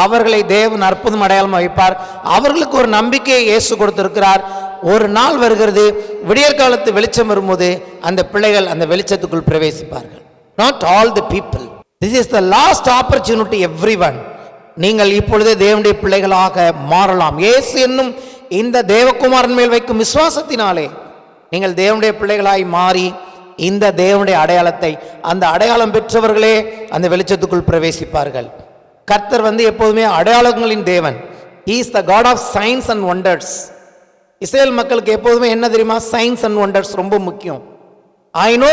அவர்களை தேவன் அற்புதம் அடையாளமாக வைப்பார். அவர்களுக்கு ஒரு நம்பிக்கையை இயேசு கொடுத்திருக்கிறார். ஒரு நாள் வருகிறது, விடியற்காலத்து வெளிச்சம் வரும்போது அந்த பிள்ளைகள் அந்த வெளிச்சத்துக்குள் பிரவேசிப்பார்கள். Not all the people. This is the last opportunity everyone. நீங்கள் இப்பொழுதே தேவனுடைய பிள்ளைகளாக மாறலாம். இயேசு என்னும் இந்த தேவகுமாரன் மேல் வைக்கும் விசுவாசத்தினாலே நீங்கள் தேவனுடைய பிள்ளைகளாய் மாறி இந்த தேவனுடைய அடையாளத்தை, அந்த அடையாளம் பெற்றவர்களே அந்த வெளிச்சத்துக்குள் பிரவேசிப்பார்கள். கர்த்தர் எப்போதுமே அடையாளங்களின் தேவன். He is the God of signs and wonders. Israel மக்களுக்கு எப்போதுமே என்ன தெரியுமா? சயின்ஸ் அண்ட் ஒண்டர்ஸ் ரொம்ப முக்கியம். I know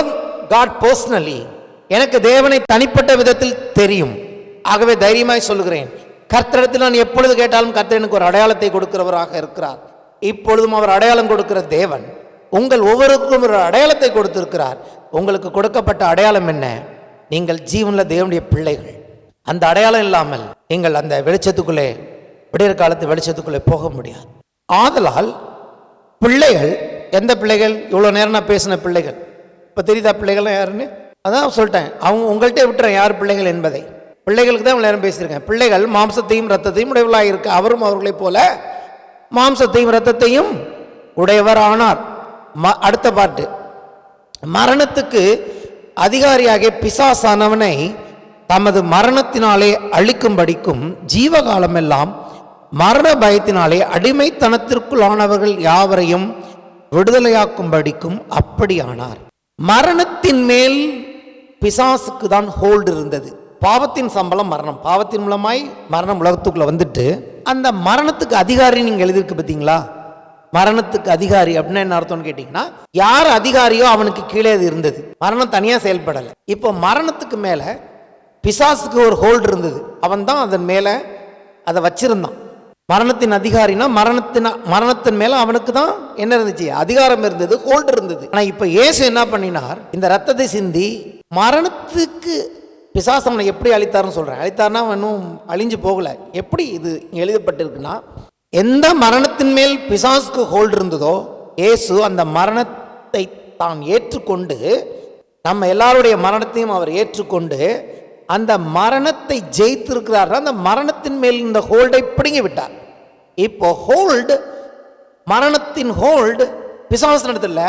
God personally. எனக்கு தேவனை தனிப்பட்ட விதத்தில் தெரியும். ஆகவே தைரியமாய் சொல்லுகிறேன், கர்த்தரிடத்தில் நான் எப்பொழுது கேட்டாலும் கர்த்தர் எனக்கு ஒரு அடையாளத்தை கொடுக்கிறவராக இருக்கிறார். இப்பொழுதும் அவர் அடையாளம் கொடுக்கிற தேவன். உங்கள் ஒவ்வொருக்கும் ஒரு அடையாளத்தை கொடுத்திருக்கிறார். உங்களுக்கு கொடுக்கப்பட்ட அடையாளம் என்ன? நீங்கள் ஜீவன்ல தேவனுடைய பிள்ளைகள். அந்த அடையாளம் இல்லாமல் நீங்கள் அந்த வெளிச்சத்துக்குள்ளே, விடியற் காலத்து வெளிச்சத்துக்குள்ளே போக முடியாது. ஆதலால் பிள்ளைகள், எந்த பிள்ளைகள்? இவ்வளோ நேரம் நான் பேசின பிள்ளைகள். இப்போ தெரியுதா பிள்ளைகள்லாம் யாருன்னு? அதான் சொல்லிட்டேன். அவங்க உங்கள்கிட்ட விட்டுறேன் யார் பிள்ளைகள் என்பதை. பிள்ளைகளுக்கு தான் இவ்வளோ நேரம் பேசியிருக்கேன். பிள்ளைகள் மாம்சத்தையும் இரத்தத்தையும் உடையவர்களாக இருக்க, அவரும் அவர்களைப் போல மாம்சத்தையும் இரத்தத்தையும் உடையவர் ஆனார். அடுத்த பாட்டு, மரணத்துக்கு அதிகாரியாகிய பிசாசானவனை தமது மரணத்தினாலே அழிக்கும்படிக்கும் ஜீவகாலம் எல்லாம் மரண பயத்தினாலே அடிமைத்தனத்திற்குள்ளானவர்கள் யாவரையும் விடுதலையாக்கும்படிக்கும் அப்படியானார். மரணத்தின் மேல் பிசாசுக்கு தான் ஹோல்டு இருந்தது. பாவத்தின் சம்பளம் மரணம். பாவத்தின் மூலமாய் மரணம் உலகத்துக்குள்ள வந்துட்டு, அந்த மரணத்துக்கு அதிகாரி நீங்க எழுதிருக்கு பார்த்தீங்களா? மரணத்துக்கு அதிகாரி அப்படின்னா என்ன அர்த்தம்னு கேட்டீங்கன்னா, யார் அதிகாரியோ அவனுக்கு கீழே அது இருந்தது. மரணம் தனியா செயல்படலை. இப்போ மரணத்துக்கு மேல பிசாசுக்கு ஒரு ஹோல்டு இருந்தது. அவன் தான் அதன் மேலே அதை வச்சிருந்தான். மரணத்தின் அதிகாரினா மரணத்தின் மேலே அவனுக்கு தான் என்ன இருந்துச்சு? அதிகாரம் இருந்தது, ஹோல்டு இருந்தது. ஆனால் இப்போ இயேசு என்ன பண்ணினார்? இந்த ரத்தத்தை சிந்தி மரணத்துக்கு பிசாசு அவனை எப்படி அழித்தார்னு சொல்கிறேன். அழித்தார்னா இன்னும் அழிஞ்சு போகலை. எப்படி இது எழுதப்பட்டிருக்குன்னா, எந்த மரணத்தின் மேல் பிசாசுக்கு ஹோல்டு இருந்ததோ இயேசு அந்த மரணத்தை தான் ஏற்றுக்கொண்டு, நம்ம எல்லாருடைய மரணத்தையும் அவர் ஏற்றுக்கொண்டு அந்த மரணத்தை ஜெயித்திருக்கிறார். அந்த மரணத்தின் மேல் இந்த ஹோல்டை பிடுங்கி விட்டார். இப்போ ஹோல்டு, மரணத்தின் ஹோல்டு பிசாசு நடத்தல,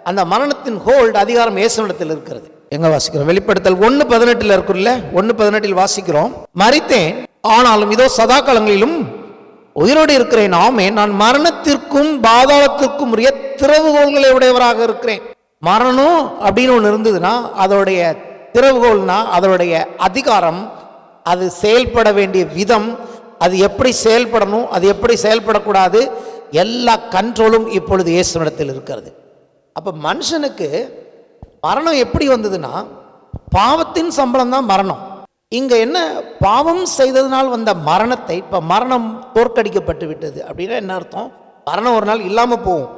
அந்த மரணத்தின் ஹோல்டு அதிகாரம் இயேசுவிடத்தில் இருக்கிறது. எங்க வாசிக்கிறோம்? வெளிப்படுத்தல் 1:18 இருக்குல்ல, 1:18 வாசிக்கிறோம். மரித்தேன், ஆனாலும் இதோ சதா காலங்களிலும் உயிரோடு இருக்கிறேன். ஆமென். நான் மரணத்திற்கும் பாதாளத்திற்கும் உரிய திறவுகோல்களை உடையவராக இருக்கிறேன். மரணம் அப்படின்னு ஒன்று இருந்ததுன்னா அதோடைய திறவுகோல்னா அதோடைய அதிகாரம், அது செயல்பட வேண்டிய விதம், அது எப்படி செயல்படணும், அது எப்படி செயல்படக்கூடாது, எல்லா கண்ட்ரோலும் இப்பொழுது இயேசுவிடத்தில் இருக்கிறது. அப்போ மனுஷனுக்கு மரணம் எப்படி வந்ததுன்னா, பாவத்தின் சம்பளம் தான் மரணம். இங்கே என்ன, பாவம் செய்ததுனால் வந்த மரணத்தை, இப்போ மரணம் தோற்கடிக்கப்பட்டு விட்டது அப்படின்னா என்ன அர்த்தம்? மரணம் ஒரு நாள் இல்லாமல் போகும்.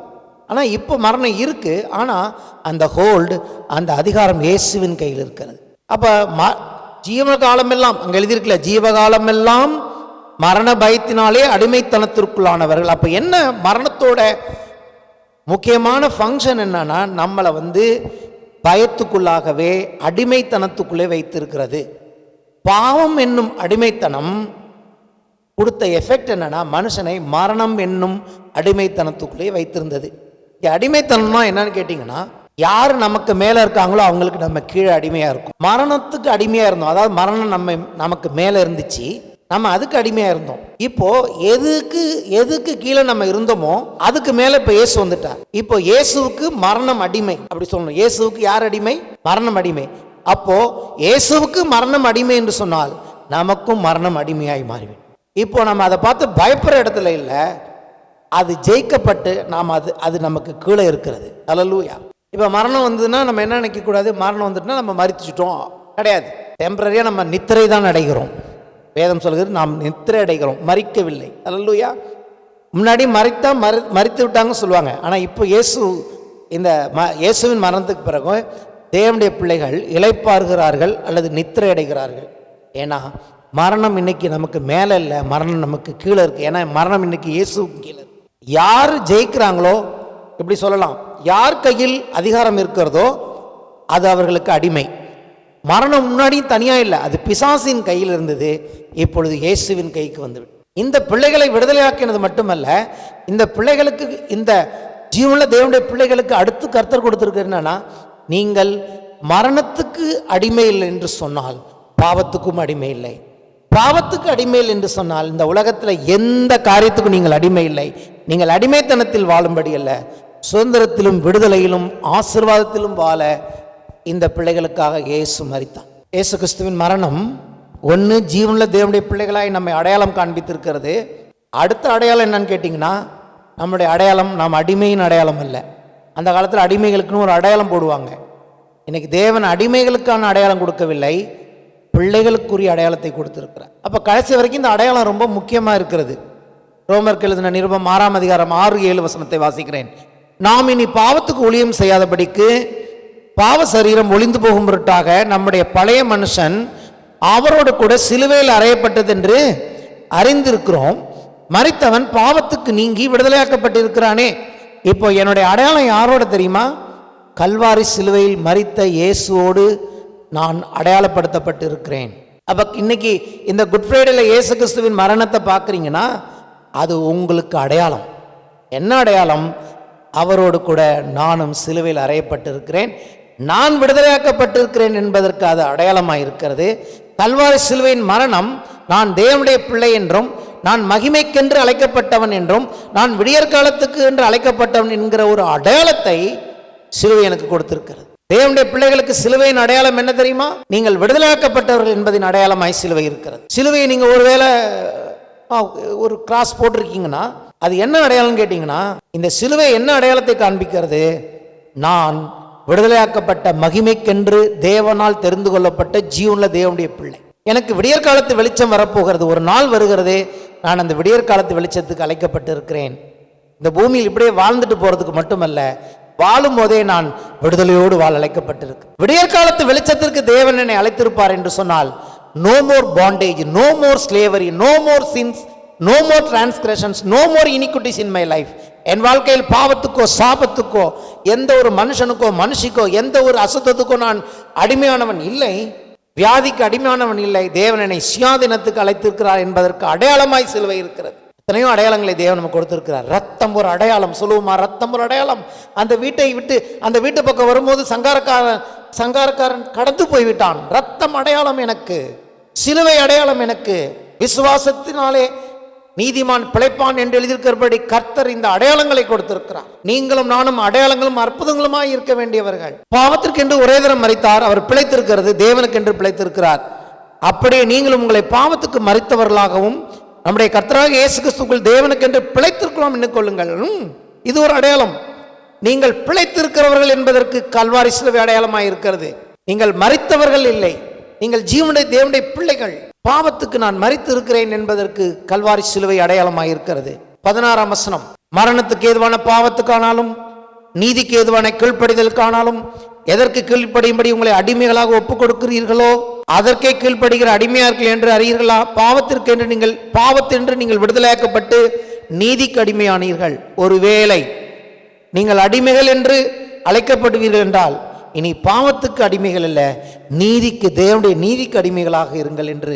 ஆனால் இப்போ மரணம் இருக்குது, ஆனால் அந்த ஹோல்டு, அந்த அதிகாரம் இயேசுவின் கையில் இருக்கிறது. அப்போ ஜீவகாலமெல்லாம் அங்கே எழுதியிருக்கல, ஜீவகாலமெல்லாம் மரண பயத்தினாலே அடிமைத்தனத்திற்குள்ளானவர்கள். அப்போ என்ன, மரணத்தோட முக்கியமான ஃபங்க்ஷன் என்னன்னா, நம்மளை பயத்துக்குள்ளாகவே அடிமைத்தனத்துக்குள்ளே வைத்திருக்கிறது. பாவம் என்னும் அடிமைத்தனம் கொடுத்த எஃபெக்ட் என்னன்னா, மனுஷனை மரணம் என்னும் அடிமைத்தனத்துக்குள்ளே வைத்திருந்தது. அடிமைத்தனம்னா என்னன்னு கேட்டிங்கன்னா, யார் நமக்கு மேலே இருக்காங்களோ அவங்களுக்கு நம்ம கீழே அடிமையாக இருக்கும். மரணத்துக்கு அடிமையாக இருந்தோம். அதாவது மரணம் நமக்கு மேலே இருந்துச்சு, நம்ம அதுக்கு அடிமையாக இருந்தோம். இப்போ எதுக்கு கீழே நம்ம இருந்தோமோ அதுக்கு மேலே இப்போ இயேசு வந்துட்டார். இப்போ இயேசுவுக்கு மரணம் அடிமை அப்படி சொல்லணும். இயேசுவுக்கு யார் அடிமை? மரணம் அடிமை. அப்போ இயேசுவுக்கு மரணம் அடிமை என்று சொன்னால் நமக்கும் மரணம் அடிமையாய் மாறிவிடும். இப்போ நம்ம அதை பார்த்து பயப்படுற இடத்துல இல்லை, அது ஜெயிக்கப்பட்டு நாம் அது நமக்கு கீழே இருக்கிறது. அல்லேலூயா. இப்போ மரணம் வந்ததுன்னா நம்ம என்ன நினைக்கக்கூடாது, மரணம் வந்துட்டுனா நம்ம மரிச்சிட்டோம், கிடையாது. டெம்பரரியாக நம்ம நித்திரை தான் அடைகிறோம். வேதம் சொல்கிறது நாம் நித்திரை அடைகிறோம், மரிக்கவில்லை. அல்லேலூயா. முன்னாடி மரித்து விட்டாங்க சொல்லுவாங்க. ஆனால் இப்போ இயேசுவின் மரணத்துக்கு பிறகு தேவனுடைய பிள்ளைகள் இளைப்பாறுகிறார்கள் அல்லது நித்திரை அடைகிறார்கள். ஏன்னா மரணம் இன்னைக்கு நமக்கு மேலே இல்லை, மரணம் நமக்கு கீழே இருக்குது. ஏன்னா மரணம் இன்னைக்கு இயேசுவுக்கு கீழே. யார் ஜெயிக்கிறாங்களோ, இப்படி சொல்லலாம், யார் கையில் அதிகாரம் இருக்கிறதோ அது அவர்களுக்கு அடிமை. மரணம் முன்னாடியும் தனியாக இல்லை, அது பிசாசின் கையில் இருந்தது, இப்பொழுது இயேசுவின் கைக்கு வந்துவிடும். இந்த பிள்ளைகளை விடுதலையாக்கினது மட்டுமல்ல, இந்த பிள்ளைகளுக்கு, இந்த ஜீவனுள்ள தேவனுடைய பிள்ளைகளுக்கு அடுத்து கர்த்தர் கொடுத்திருக்கிறது என்னன்னா, நீங்கள் மரணத்துக்கு அடிமை இல்லை என்று சொன்னால் பாவத்துக்கும் அடிமை இல்லை. பாவத்துக்கு அடிமை இல்லை என்று சொன்னால் இந்த உலகத்தில் எந்த காரியத்துக்கும் நீங்கள் அடிமை இல்லை. நீங்கள் அடிமைத்தனத்தில் வாழும்படி அல்ல, சுதந்திரத்திலும் விடுதலையிலும் ஆசீர்வாதத்திலும் வாழ இந்த பிள்ளைகளுக்காக இயேசு மரித்தார். இயேசு கிறிஸ்துவின் மரணம் ஒன்று ஜீவனுள்ள தேவனுடைய பிள்ளைகளாய் நம்மை அடையாளம் காண்பித்திருக்கிறது. அடுத்த அடையாளம் என்னன்னு கேட்டிங்கன்னா, நம்முடைய அடையாளம் நாம் அடிமையின் அடையாளம் அல்ல. அந்த காலத்தில் அடிமைகளுக்குன்னு ஒரு அடையாளம் போடுவாங்க. இன்னைக்கு தேவன் அடிமைகளுக்கான அடையாளம் கொடுக்கவில்லை, பிள்ளைகளுக்குரிய அடையாளத்தை கொடுத்திருக்கிறார். அப்போ கடைசி வரைக்கும் இந்த அடையாளம் ரொம்ப முக்கியமாக இருக்கிறது. ரோமருக்கு எழுதின நிருபம் 6ஆம் அதிகாரம் 6-7 வசனத்தை வாசிக்கிறேன். நாம் இனி பாவத்துக்கு ஊழியம் செய்யாதபடிக்கு பாவ சரீரம் ஒளிந்து போகும் பொருட்டாக நம்முடைய பழைய மனுஷன் அவரோடு கூட சிலுவையில் அறையப்பட்டது என்று அறிந்திருக்கிறோம். மரித்தவன் பாவத்துக்கு நீங்கி விடுதலையாக்கப்பட்டிருக்கிறானே. இப்போ என்னுடைய அடையாளம் யாரோட தெரியுமா? கல்வாரி சிலுவையில் மரித்த இயேசுவோடு நான் அடையாளப்படுத்தப்பட்டு இருக்கிறேன். அப்போ இன்னைக்கு இந்த குட் ஃப்ரைடேல இயேசு கிறிஸ்துவின் மரணத்தை பார்க்குறீங்கன்னா அது உங்களுக்கு அடையாளம். என்ன அடையாளம்? அவரோடு கூட நானும் சிலுவையில் அறையப்பட்டிருக்கிறேன், நான் விடுதலையாக்கப்பட்டிருக்கிறேன் என்பதற்கு அது அடையாளமாக இருக்கிறது. கல்வாரி சிலுவையின் மரணம் நான் தேவனுடைய பிள்ளை என்றும், நான் மகிமைக்கென்று அழைக்கப்பட்டவன் என்றும், நான் விடியற்காலத்துக்கு என்று அழைக்கப்பட்டவன் என்கிற ஒரு அடையாளத்தை சிலுவை எனக்கு கொடுத்திருக்கிறது. தேவனுடைய பிள்ளைகளுக்கு சிலுவையின் அடையாளம் என்ன தெரியுமா? நீங்கள் விடுதலையாக்கப்பட்டவர்கள் என்பதின் அடையாளமாய் சிலுவை இருக்கிறது. சிலுவையை நீங்கள் ஒருவேளை ஒரு கிராஸ் போட்டிருக்கீங்கன்னா அது என்ன அடையாளம் கேட்டீங்கன்னா, இந்த சிலுவை என்ன அடையாளத்தை காண்பிக்கிறது? நான் விடுதலையாக்கப்பட்ட மகிமைக்கென்று தேவனால் தெரிந்து கொள்ளப்பட்ட ஜீவனுள்ள தேவனுடைய பிள்ளை. எனக்கு விடியற் காலத்து வெளிச்சம் வரப்போகிறது, ஒரு நாள் வருகிறதே, நான் அந்த விடியற் காலத்து வெளிச்சத்துக்கு அழைக்கப்பட்டு இருக்கிறேன். இந்த பூமியில் இப்படியே வாழ்ந்துட்டு போறதுக்கு மட்டுமல்ல, வாழும் போதே நான் விடுதலையோடு வாழ அழைக்கப்பட்டிருக்கிறேன். விடியற் காலத்து வெளிச்சத்திற்கு தேவன் என்னை அழைத்திருப்பார் என்று சொன்னால், no more bondage, no more slavery, no more sins, no more transgressions, no more iniquities in my life. என் வாழ்க்கையில் பாவத்துக்கோ சாபத்துக்கோ எந்த ஒரு மனுஷனுக்கோ மனுஷிக்கோ எந்த ஒரு அசுத்தத்துக்கோ நான் அடிமையானவன் இல்லை, வியாதிக்கு அடிமையானவன் இல்லை. தேவன் என்னை சுயாதீனத்துக்கு அழைத்திருக்கிறார் என்பதற்கு அடையாளமாய் சிலுவை இருக்கிறது. எத்தனையோ அடையாளங்களை தேவன் நமக்கு கொடுத்திருக்கிறார். ரத்தம் ஒரு அடையாளம், சொல்லுவோமா? ரத்தம் ஒரு அடையாளம். அந்த வீட்டை விட்டு அந்த வீட்டு பக்கம் வரும்போது சங்காரக்காரன் கடந்து போய்விட்டான். ரத்தம் அடையாளம் எனக்கு, சிலுவை அடையாளம் எனக்கு. விசுவாசத்தினாலே நீதிமான் பிழைப்பான் என்று எழுதியிருக்கிறபடி கர்த்தர் இந்த அடையாளங்களை கொடுத்திருக்கிறார். நீங்களும் நானும் அடையாளங்களும் அற்புதங்களுமாய் இருக்க வேண்டியவர்கள். பாவத்திற்கென்று ஒரே தரம் மரித்தார், அவர் பிழைத்திருக்கிறது, தேவனுக்கென்று பிழைத்திருக்கிறார். அப்படியே நீங்களும் உங்களை பாவத்துக்கு மரித்தவர்களாகவும் நம்முடைய கர்த்தராகிய இயேசு கிறிஸ்துவுக்குள் தேவனுக்கென்று பிழைத்திருக்கலாம் எண்ணிக்கொள்ளுங்கள். இது ஒரு அடையாளம். நீங்கள் பிழைத்திருக்கிறவர்கள் என்பதற்கு கல்வாரி சிலுவை அடையாளமாய் இருக்கிறது. நீங்கள் மரித்தவர்கள் இல்லை, நீங்கள் ஜீவனுடைய தேவனுடைய பிள்ளைகள். பாவத்துக்கு நான் மரித்து இருக்கிறேன் என்பதற்கு கல்வாரி சிலுவை அடையாளமாய் இருக்கிறது. 16ஆம் வசனம், மரணத்துக்கு ஏதுவான பாவத்துக்கானாலும் நீதிக்கு ஏதுவான கீழ்ப்படிதலுக்கானாலும் எதற்கு கீழ்ப்படியும்படி உங்களை அடிமைகளாக ஒப்புக் கொடுக்கிறீர்களோ அதற்கே கீழ்ப்படுகிற அடிமையார்கள் என்று அறியீர்களா? பாவத்தென்று நீங்கள் விடுதலையாக்கப்பட்டு நீதிக்கு அடிமையானீர்கள். ஒருவேளை நீங்கள் அடிமைகள் என்று அழைக்கப்படுவீர்கள் என்றால் இனி பாவத்துக்கு அடிமைகள் அல்ல, நீதிக்கு, தேவனுடைய நீதிக்கு அடிமைகளாக இருங்கள் என்று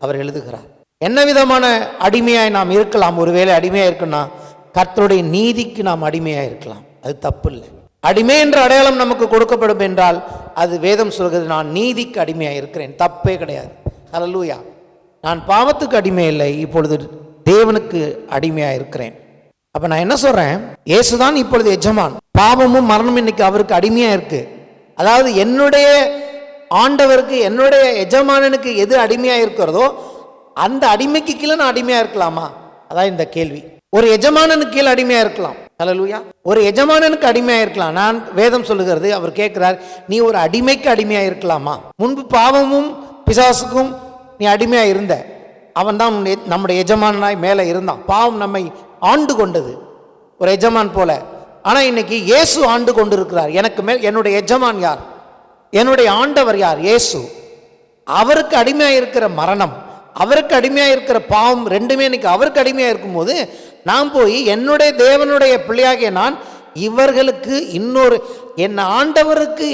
அவர் எழுதுகிறார். என்ன விதமான அடிமையாய் நாம் இருக்கலாம்? ஒருவேளை அடிமையாக இருக்குன்னா கர்த்தருடைய நீதிக்கு நாம் அடிமையாக இருக்கலாம், அது தப்பு இல்லை. அடிமை என்ற அடையாளம் நமக்கு கொடுக்கப்படும் என்றால் அது வேதம் சொல்கிறது, நான் நீதிக்கு அடிமையாக இருக்கிறேன், தப்பே கிடையாது. ஹல்லேலூயா. நான் பாவத்துக்கு அடிமை இல்லை, இப்பொழுது தேவனுக்கு அடிமையாக இருக்கிறேன். அப்ப நான் என்ன சொல்றேன்? இயேசுதான் இப்பொழுது எஜமான். பாவமும் மரணமும் இன்னைக்கு அவருக்கு அடிமையா இருக்கு. அதாவது என்னுடைய ஆண்டவருக்கு, என்னுடைய எஜமானனுக்கு எது அடிமையா இருக்கிறதோ அந்த அடிமைக்கு கீழே நான் அடிமையா இருக்கலாமா? அதான் இந்த கேள்வி. ஒரு எஜமானனுக்கு கீழே அடிமையா இருக்கலாம். ஹல்லேலூயா. ஒரு எஜமானனுக்கு அடிமையா இருக்கலாம். நான் வேதம் சொல்லுகிறது, அவர் கேட்கிறார், நீ ஒரு அடிமைக்கு அடிமையா இருக்கலாமா? முன்பு பாவமும் பிசாசுக்கும் நீ அடிமையா இருந்த, அவன் தான் நம்முடைய எஜமானாய் மேலே இருந்தான். பாவம் நம்மை ஆண்டு கொண்டது ஒரு எஜமான் போல. ஆனா இன்னைக்கு இயேசு ஆண்டு கொண்டு இருக்கிறார். எனக்கு மேல் என்னுடைய எஜமான் யார்? என்னுடைய ஆண்டவர் யார்? இயேசு. அவருக்கு அடிமையா இருக்கிற மரணம், அவருக்கு அடிமையா இருக்கிற பாவம், ரெண்டுமே இன்னைக்கு அவருக்கு அடிமையா இருக்கும்போது நான் போய் என்னுடைய தேவனுடைய பிள்ளையாகிய நான் இவர்களுக்கு இன்னொரு என் ஆண்டவருக்கு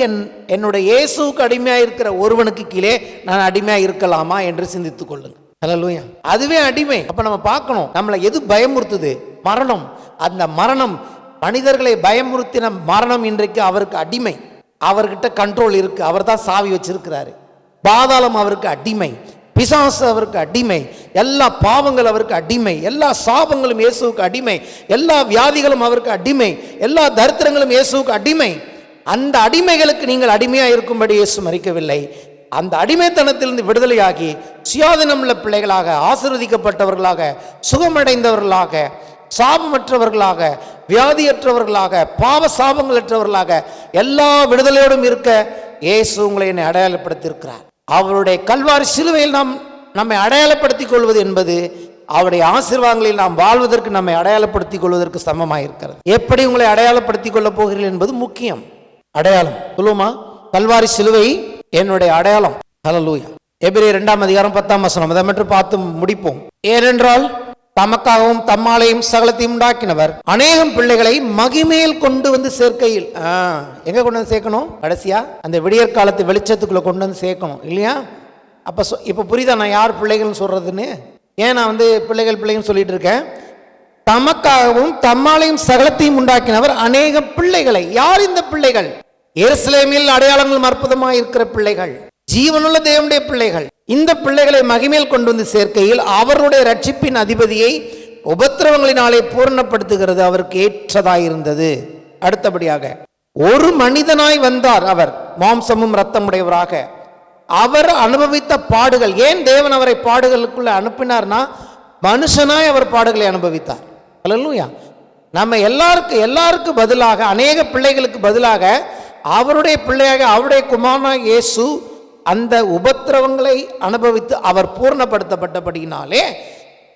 என்னுடைய இயேசுக்கு அடிமையா இருக்கிற ஒருவனுக்கு கீழே நான் அடிமையா இருக்கலாமா என்று சிந்தித்துக் கொள்ளுங்க. ஹல்லேலூயா. அதுவே அடிமை. அப்ப நம்ம பார்க்கணும், நம்மளை எது பயமுறுத்துது? மரணம். அந்த மரணம், மனிதர்களை பயமுறுத்தின மரணம் இன்றைக்கு அவருக்கு அடிமை. அவர்கிட்ட கண்ட்ரோல் இருக்கு, அவர் தான் சாவி வச்சிருக்கிறாரு. பாதாளம் அவருக்கு அடிமை, பிசாசு அவருக்கு அடிமை, எல்லா பாவங்கள் அவருக்கு அடிமை, எல்லா சாபங்களும் இயேசுவுக்கு அடிமை, எல்லா வியாதிகளும் அவருக்கு அடிமை, எல்லா தரித்திரங்களும் இயேசுவுக்கு அடிமை. அந்த அடிமைகளுக்கு நீங்கள் அடிமையா இருக்கும்படி இயேசு மரிக்கவில்லை. அந்த அடிமைத்தனத்திலிருந்து விடுதலையாகி சுயாதீனமுள்ள பிள்ளைகளாக, ஆசீர்வதிக்கப்பட்டவர்களாக, சுகமடைந்தவர்களாக, சாபமற்றவர்களாக, வியாதியற்றவர்களாக, பாவ சாபங்களற்றவர்களாக, எல்லா விடுதலையோடும் இருக்க இயேசு உங்களை என்னை அடையாளப்படுத்தியிருக்கிறார். அவருடைய கல்வாரி சிலுவையில் நம்மை அடையாளப்படுத்திக் கொள்வது என்பது அவருடைய ஆசீர்வாதங்களில் நாம் வாழ்வதற்கு நம்மை அடையாளப்படுத்திக் கொள்வதற்கு சமமாயிருக்கிறது. எப்படி உங்களை அடையாளப்படுத்திக் கொள்ளப் போகிறீர்கள் என்பது முக்கியம். அடையாளம் சொல்லுமா? கல்வாரி சிலுவை என்னுடைய அடையாளம். ஹல்லேலூயா. எபிரேயர் 2ஆம் அதிகாரம் 10ஆம் வசனம், அதை மட்டும் பார்த்து முடிப்போம். ஏனென்றால் தமக்காகவும் தம்மாலையும் சகலத்தையும் உண்டாக்கினவர் அநேகம் பிள்ளைகளை மகிமையில் கொண்டு வந்து சேர்க்கையில், எங்க கொண்டு வந்து சேர்க்கணும்? கடைசியா அந்த விடியற் காலத்து வெளிச்சத்துக்குள்ள கொண்டு வந்து சேர்க்கணும் இல்லையா? அப்ப இப்ப புரியுதா நான் யார் பிள்ளைகள்னு சொல்றதுன்னு? ஏன் நான் பிள்ளைகள் சொல்லிட்டு இருக்கேன்? தமக்காகவும் தம்மாலையும் சகலத்தையும் உண்டாக்கினவர் அநேக பிள்ளைகளை. யார் இந்த பிள்ளைகள்? எருசலேமில் அடையாளங்கள் அற்புதமாக இருக்கிற பிள்ளைகள், ஜீவனுள்ள தேவனுடைய பிள்ளைகள். இந்த பிள்ளைகளை மகிமையில் கொண்டு வந்து சேர்க்கையில் அவருடைய ரட்சிப்பின் அதிபதியை உபத்திரவங்களினாலே பூரணப்படுத்துகிறது அவருக்கு ஏற்றதாயிருந்தது. அடுத்தபடியாக ஒரு மனிதனாய் வந்தார், அவர் மாம்சமும் இரத்தமுடையவராக. அவர் அனுபவித்த பாடுகள். ஏன் தேவன் அவரை பாடுகளுக்குள்ள அனுப்பினார்னா மனுஷனாய் அவர் பாடுகளை அனுபவித்தார். ஹல்லேலூயா. நம்ம எல்லாருக்கும் பதிலாக, அநேக பிள்ளைகளுக்கு பதிலாக அவருடைய பிள்ளையாக, அவருடைய குமாரனாக இயேசு அந்த உபத்திரவங்களை அனுபவித்து அவர் பூர்ணப்படுத்தப்பட்டபடினாலே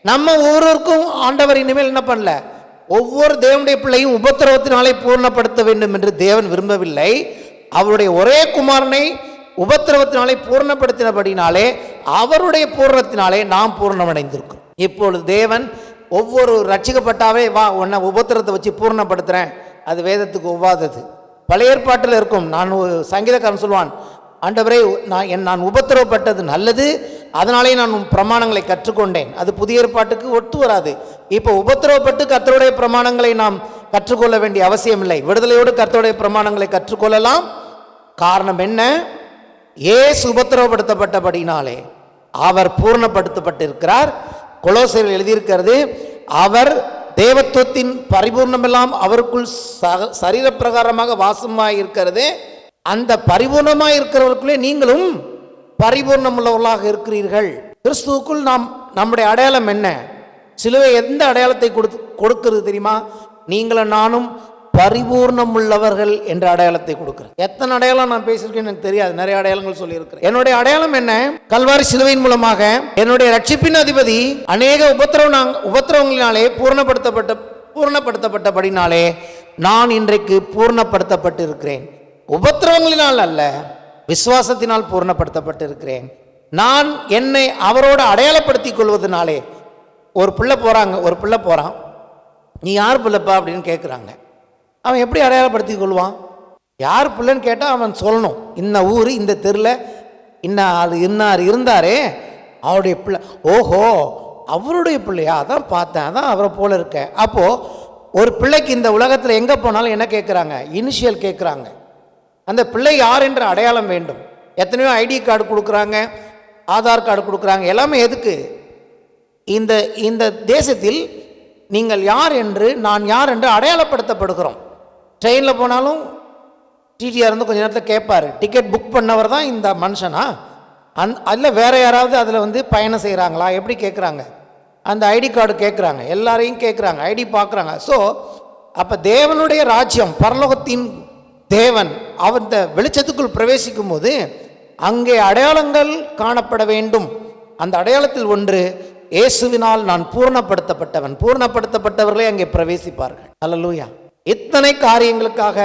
நம்ம ஒவ்வொருவருக்கும் ஆண்டவர் இனிமேல் என்ன பண்ணல, ஒவ்வொரு தேவனுடைய பிள்ளையும் உபத்திரவத்தினாலே பூர்ணப்படுத்த வேண்டும் என்று தேவன் விரும்பவில்லை. அவருடைய ஒரே குமாரனை உபத்திரவத்தினாலே பூர்ணப்படுத்தினபடினாலே அவருடைய பூர்ணத்தினாலே நாம் பூர்ணமடைந்திருக்கிறோம். இப்பொழுது தேவன் ஒவ்வொரு ரட்சிக்கப்பட்டாவே வா உன்னை உபத்திரத்தை வச்சு பூர்ணப்படுத்துகிறேன், அது வேதத்துக்கு ஒவ்வாதது. பழைய ஏற்பாட்டில் இருக்கும். நான் சங்கீதக்காரன் சொல்வான், ஆண்டவரே நான் உபத்திரவப்பட்டது நல்லது, அதனாலே நான் பிரமாணங்களை கற்றுக்கொண்டேன். அது புதிய ஏற்பாட்டுக்கு ஒத்து வராது. இப்போ உபத்திரவப்பட்டு கர்த்தருடைய பிரமாணங்களை நாம் கற்றுக்கொள்ள வேண்டிய அவசியம் இல்லை. விடுதலையோடு கர்த்தருடைய பிரமாணங்களை கற்றுக்கொள்ளலாம். காரணம் என்ன? இயேசு உபத்திரவப்படுத்தப்பட்டபடினாலே அவர் பூர்ணப்படுத்தப்பட்டிருக்கிறார். கொலோசியரில் எழுதியிருக்கிறது, அவர் தேவத்துவத்தின் பரிபூர்ணமெல்லாம் அவருக்குள் சரீர பிரகாரமாக வாசமாய் இருக்கிறது. அந்த பரிபூர்ணமாய் இருக்கிறவர்களுக்குள்ளே நீங்களும் பரிபூர்ணம் உள்ளவர்களாக இருக்கிறீர்கள். கிறிஸ்துவுக்குள் நம்முடைய அடையாளம் என்ன? சிலுவை எந்த அடையாளத்தை கொடுக்கிறது தெரியுமா? நீங்களும் நானும் பரிபூர்ணம் உள்ளவர்கள் என்ற அடையாளத்தை கொடுக்கிறது. எத்தனை அடையாளம் நான் பேசியிருக்கேன்னு எனக்கு தெரியாது, நிறைய அடையாளங்கள் சொல்லியிருக்கிறேன். என்னுடைய அடையாளம் என்ன? கல்வாரி சிலுவையின் மூலமாக என்னுடைய ரட்சிப்பின் அதிபதி அநேக உபத்திரவங்களினாலே பூர்ணப்படுத்தப்பட்டபடினாலே நான் இன்றைக்கு பூர்ணப்படுத்தப்பட்டு இருக்கிறேன். உபத்திரவங்களினால் அல்ல, விசுவாசத்தினால் பூர்ணப்படுத்தப்பட்டிருக்கிறேன். நான் என்னை அவரோடு அடையாளப்படுத்திக் கொள்வதனாலே. ஒரு பிள்ளை போகிறான், நீ யார் பிள்ளைப்பா அப்படின்னு கேட்குறாங்க. அவன் எப்படி அடையாளப்படுத்திக் கொள்வான்? யார் பிள்ளைன்னு கேட்டால் அவன் சொல்லணும், இந்த ஊர் இந்த தெருவில் இன்னார் இருந்தாரே அவருடைய பிள்ளை. ஓஹோ, அவருடைய பிள்ளையா? அதான் பார்த்தேன், அதான் அவரை போல இருக்க. அப்போது ஒரு பிள்ளைக்கு இந்த உலகத்தில் எங்கே போனாலும் என்ன கேட்குறாங்க? இனிஷியல் கேட்குறாங்க. அந்த பிள்ளை யார் என்ற அடையாளம் வேண்டும். எத்தனையோ ஐடி கார்டு கொடுக்குறாங்க, ஆதார் கார்டு கொடுக்குறாங்க. எல்லாமே எதுக்கு? இந்த தேசத்தில் நீங்கள் யார் என்று, நான் யார் என்று அடையாளப்படுத்தப்படுகிறோம். ட்ரெயினில் போனாலும் டிடிஆர் வந்து கொஞ்சம் நேரத்தில் கேட்பார், டிக்கெட் புக் பண்ணவர் தான் இந்த மனுஷனா? அதில் வேறு யாராவது அதில் பயணம் செய்கிறாங்களா? எப்படி கேட்குறாங்க? அந்த ஐடி கார்டு கேட்குறாங்க, எல்லாரையும் கேட்குறாங்க, ஐடி பார்க்குறாங்க. ஸோ அப்போ தேவனுடைய ராஜ்யம், பரலோகத்தின் தேவன் அந்த வெளிச்சத்துக்குள் பிரவேசிக்கும் போது அங்கே அடையாளங்கள் காணப்பட வேண்டும். அந்த அடையாளத்தில் ஒன்று, இயேசுவினால் நான் பூர்ணப்படுத்தப்பட்டவன். பூர்ணப்படுத்தப்பட்டவர்களே அங்கே பிரவேசிப்பார்கள். அல்லேலூயா. இத்தனை காரியங்களுக்காக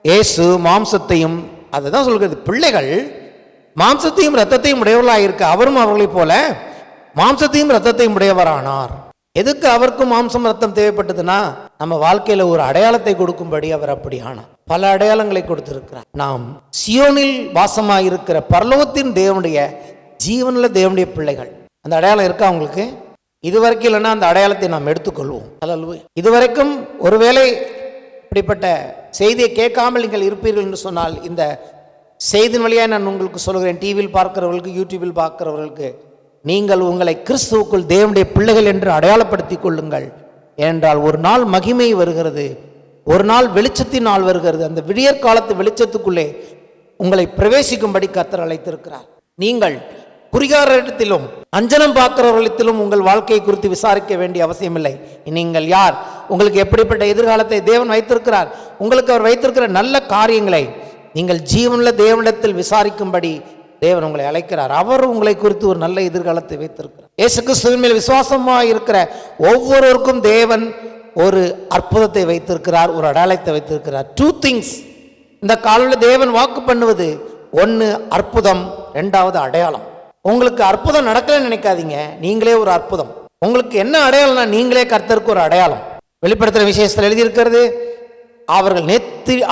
இயேசு மாம்சத்தையும், அதை தான் சொல்கிறது, பிள்ளைகள் மாம்சத்தையும் இரத்தத்தையும் உடையவர்களாக இருக்க அவரும் அவர்களைப் போல மாம்சத்தையும் இரத்தத்தையும் உடையவரானார். எதுக்கு அவருக்கும் மாம்சம் ரத்தம் தேவைப்பட்டதுன்னா, நம்ம வாழ்க்கையில் ஒரு அடையாளத்தை கொடுக்கும்படி அவர் அப்படி ஆனார். பல அடையாளங்களை கொடுத்திருக்கிறார். நாம் சியோனில் வாசமாயிருக்கிற பரலோகத்தின் தேவனுடைய ஜீவனுள்ள தேவனுடைய பிள்ளைகள். அந்த அடையாளம் இருக்கா உங்களுக்கு? இதுவரைக்கும் இல்லைன்னா அந்த அடையாளத்தை நாம் எடுத்துக்கொள்வோம். அல்லேலூயா. இதுவரைக்கும் ஒருவேளை இப்படிப்பட்ட செய்தியை கேட்காமல் நீங்கள் இருப்பீர்கள் என்று சொன்னால், இந்த செய்தியின் வழியாக நான் உங்களுக்கு சொல்கிறேன், டிவியில் பார்க்கிறவர்களுக்கு, யூடியூபில் பார்க்கிறவர்களுக்கு, நீங்கள் உங்களை கிறிஸ்துவுக்குள் தேவனுடைய பிள்ளைகள் என்று அடையாளப்படுத்திக் கொள்ளுங்கள். ஏனென்றால் ஒரு நாள் மகிமை வருகிறது, ஒரு நாள் வெளிச்சத்தின் நாள் வருகிறது. அந்த விடியற் காலத்து வெளிச்சத்துக்குள்ளே உங்களை பிரவேசிக்கும்படி கர்த்தர் அழைத்திருக்கிறார். நீங்கள் குறிகாரத்திலும் அஞ்சனம் பார்க்கிறவர்களிடத்திலும் உங்கள் வாழ்க்கையை குறித்து விசாரிக்க வேண்டிய அவசியம் இல்லை. நீங்கள் யார், உங்களுக்கு எப்படிப்பட்ட எதிர்காலத்தை தேவன் வைத்திருக்கிறார், உங்களுக்கு அவர் வைத்திருக்கிற நல்ல காரியங்களை நீங்கள் ஜீவனுள்ள தேவனிடத்தில் விசாரிக்கும்படி தேவன் உங்களை அழைக்கிறார். அவர் உங்களை குறித்து ஒரு நல்ல எதிர்காலத்தை வைத்திருக்கிறார். இயேசு கிறிஸ்துவின் மேல் விசுவாசமாக இருக்கிற ஒவ்வொருவருக்கும் தேவன் ஒரு அற்புதத்தை வைத்திருக்கிறார், ஒரு அடையாளத்தை வைத்திருக்கிறார். 2 things இந்த காலையில் தேவன் வாக்கு பண்ணுவது, ஒன்று அற்புதம், 2வது அடையாளம். உங்களுக்கு அற்புதம் நடக்கலன்னு நினைக்காதீங்க, நீங்களே ஒரு அற்புதம். உங்களுக்கு என்ன அடையாளம்னா, நீங்களே கர்த்தருக்கு ஒரு அடையாளம். வெளிப்படுத்துகிற விசேஷத்தில் எழுதியிருக்கிறது,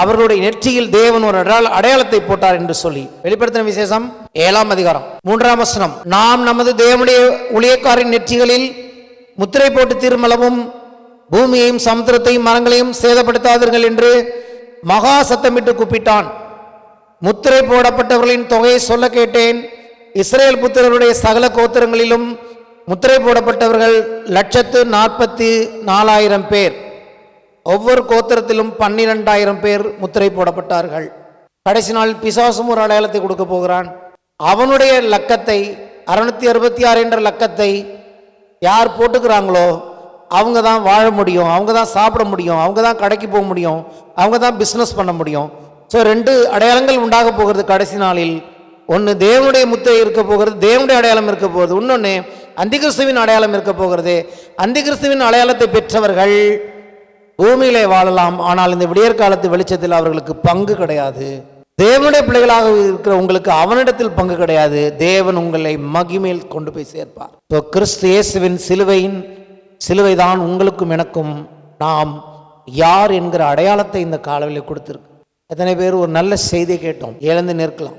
அவர்களுடைய நெற்றியில் தேவன் ஒரு அடையாளத்தை போட்டார் என்று சொல்லி. வெளிப்படுத்தின விசேஷம் 7ஆம் அதிகாரம் 3ஆம் வசனம், நாம் நமது தேவனுடைய ஊழியக்காரின் நெற்றிகளில் முத்திரை போட்டு திருமளவும் பூமியையும் சமுத்திரத்தையும் மரங்களையும் சேதப்படுத்தாதீர்கள் என்று மகா சத்தமிட்டு கூப்பிட்டான். முத்திரை போடப்பட்டவர்களின் தொகையை சொல்ல கேட்டேன். இஸ்ரேல் புத்திரருடைய சகல கோத்திரங்களிலும் முத்திரை போடப்பட்டவர்கள் 144,000 பேர். ஒவ்வொரு கோத்திரத்திலும் 12,000 பேர் முத்திரை போடப்பட்டார்கள். கடைசி நாள் பிசாசும் ஒரு அடையாளத்தை கொடுக்க போகிறான். அவனுடைய லக்கத்தை 666 என்ற லக்கத்தை யார் போட்டுக்கிறாங்களோ அவங்க தான் வாழ முடியும், அவங்க தான் சாப்பிட முடியும், அவங்க தான் கடைக்கு போக முடியும், அவங்க தான் பிஸ்னஸ் பண்ண முடியும். ஸோ 2 அடையாளங்கள் உண்டாக போகிறது கடைசி நாளில். ஒன்று தேவனுடைய முத்திரை இருக்க போகிறது, தேவனுடைய அடையாளம் இருக்க போகிறது. இன்னொன்று அந்திகிறிஸ்துவின் அடையாளம் இருக்க போகிறது. அந்திகிறிஸ்துவின் அடையாளத்தை பெற்றவர்கள் பூமியிலே வாழலாம், ஆனால் இந்த விடியற் காலத்து வெளிச்சத்தில் அவர்களுக்கு பங்கு கிடையாது. தேவனுடைய பிள்ளைகளாக இருக்கிற உங்களுக்கு அவனிடத்தில் பங்கு கிடையாது. தேவன் உங்களை மகிமையில் கொண்டு போய் சேர்ப்பார். கிறிஸ்து இயேசுவின் சிலுவை தான் உங்களுக்கும் எனக்கும் நாம் யார் என்கிற அடையாளத்தை இந்த காலவெளியில் கொடுத்திருக்கு. எத்தனை பேர் ஒரு நல்ல செய்தியை கேட்டோம், எழுந்து நிற்கலாம்.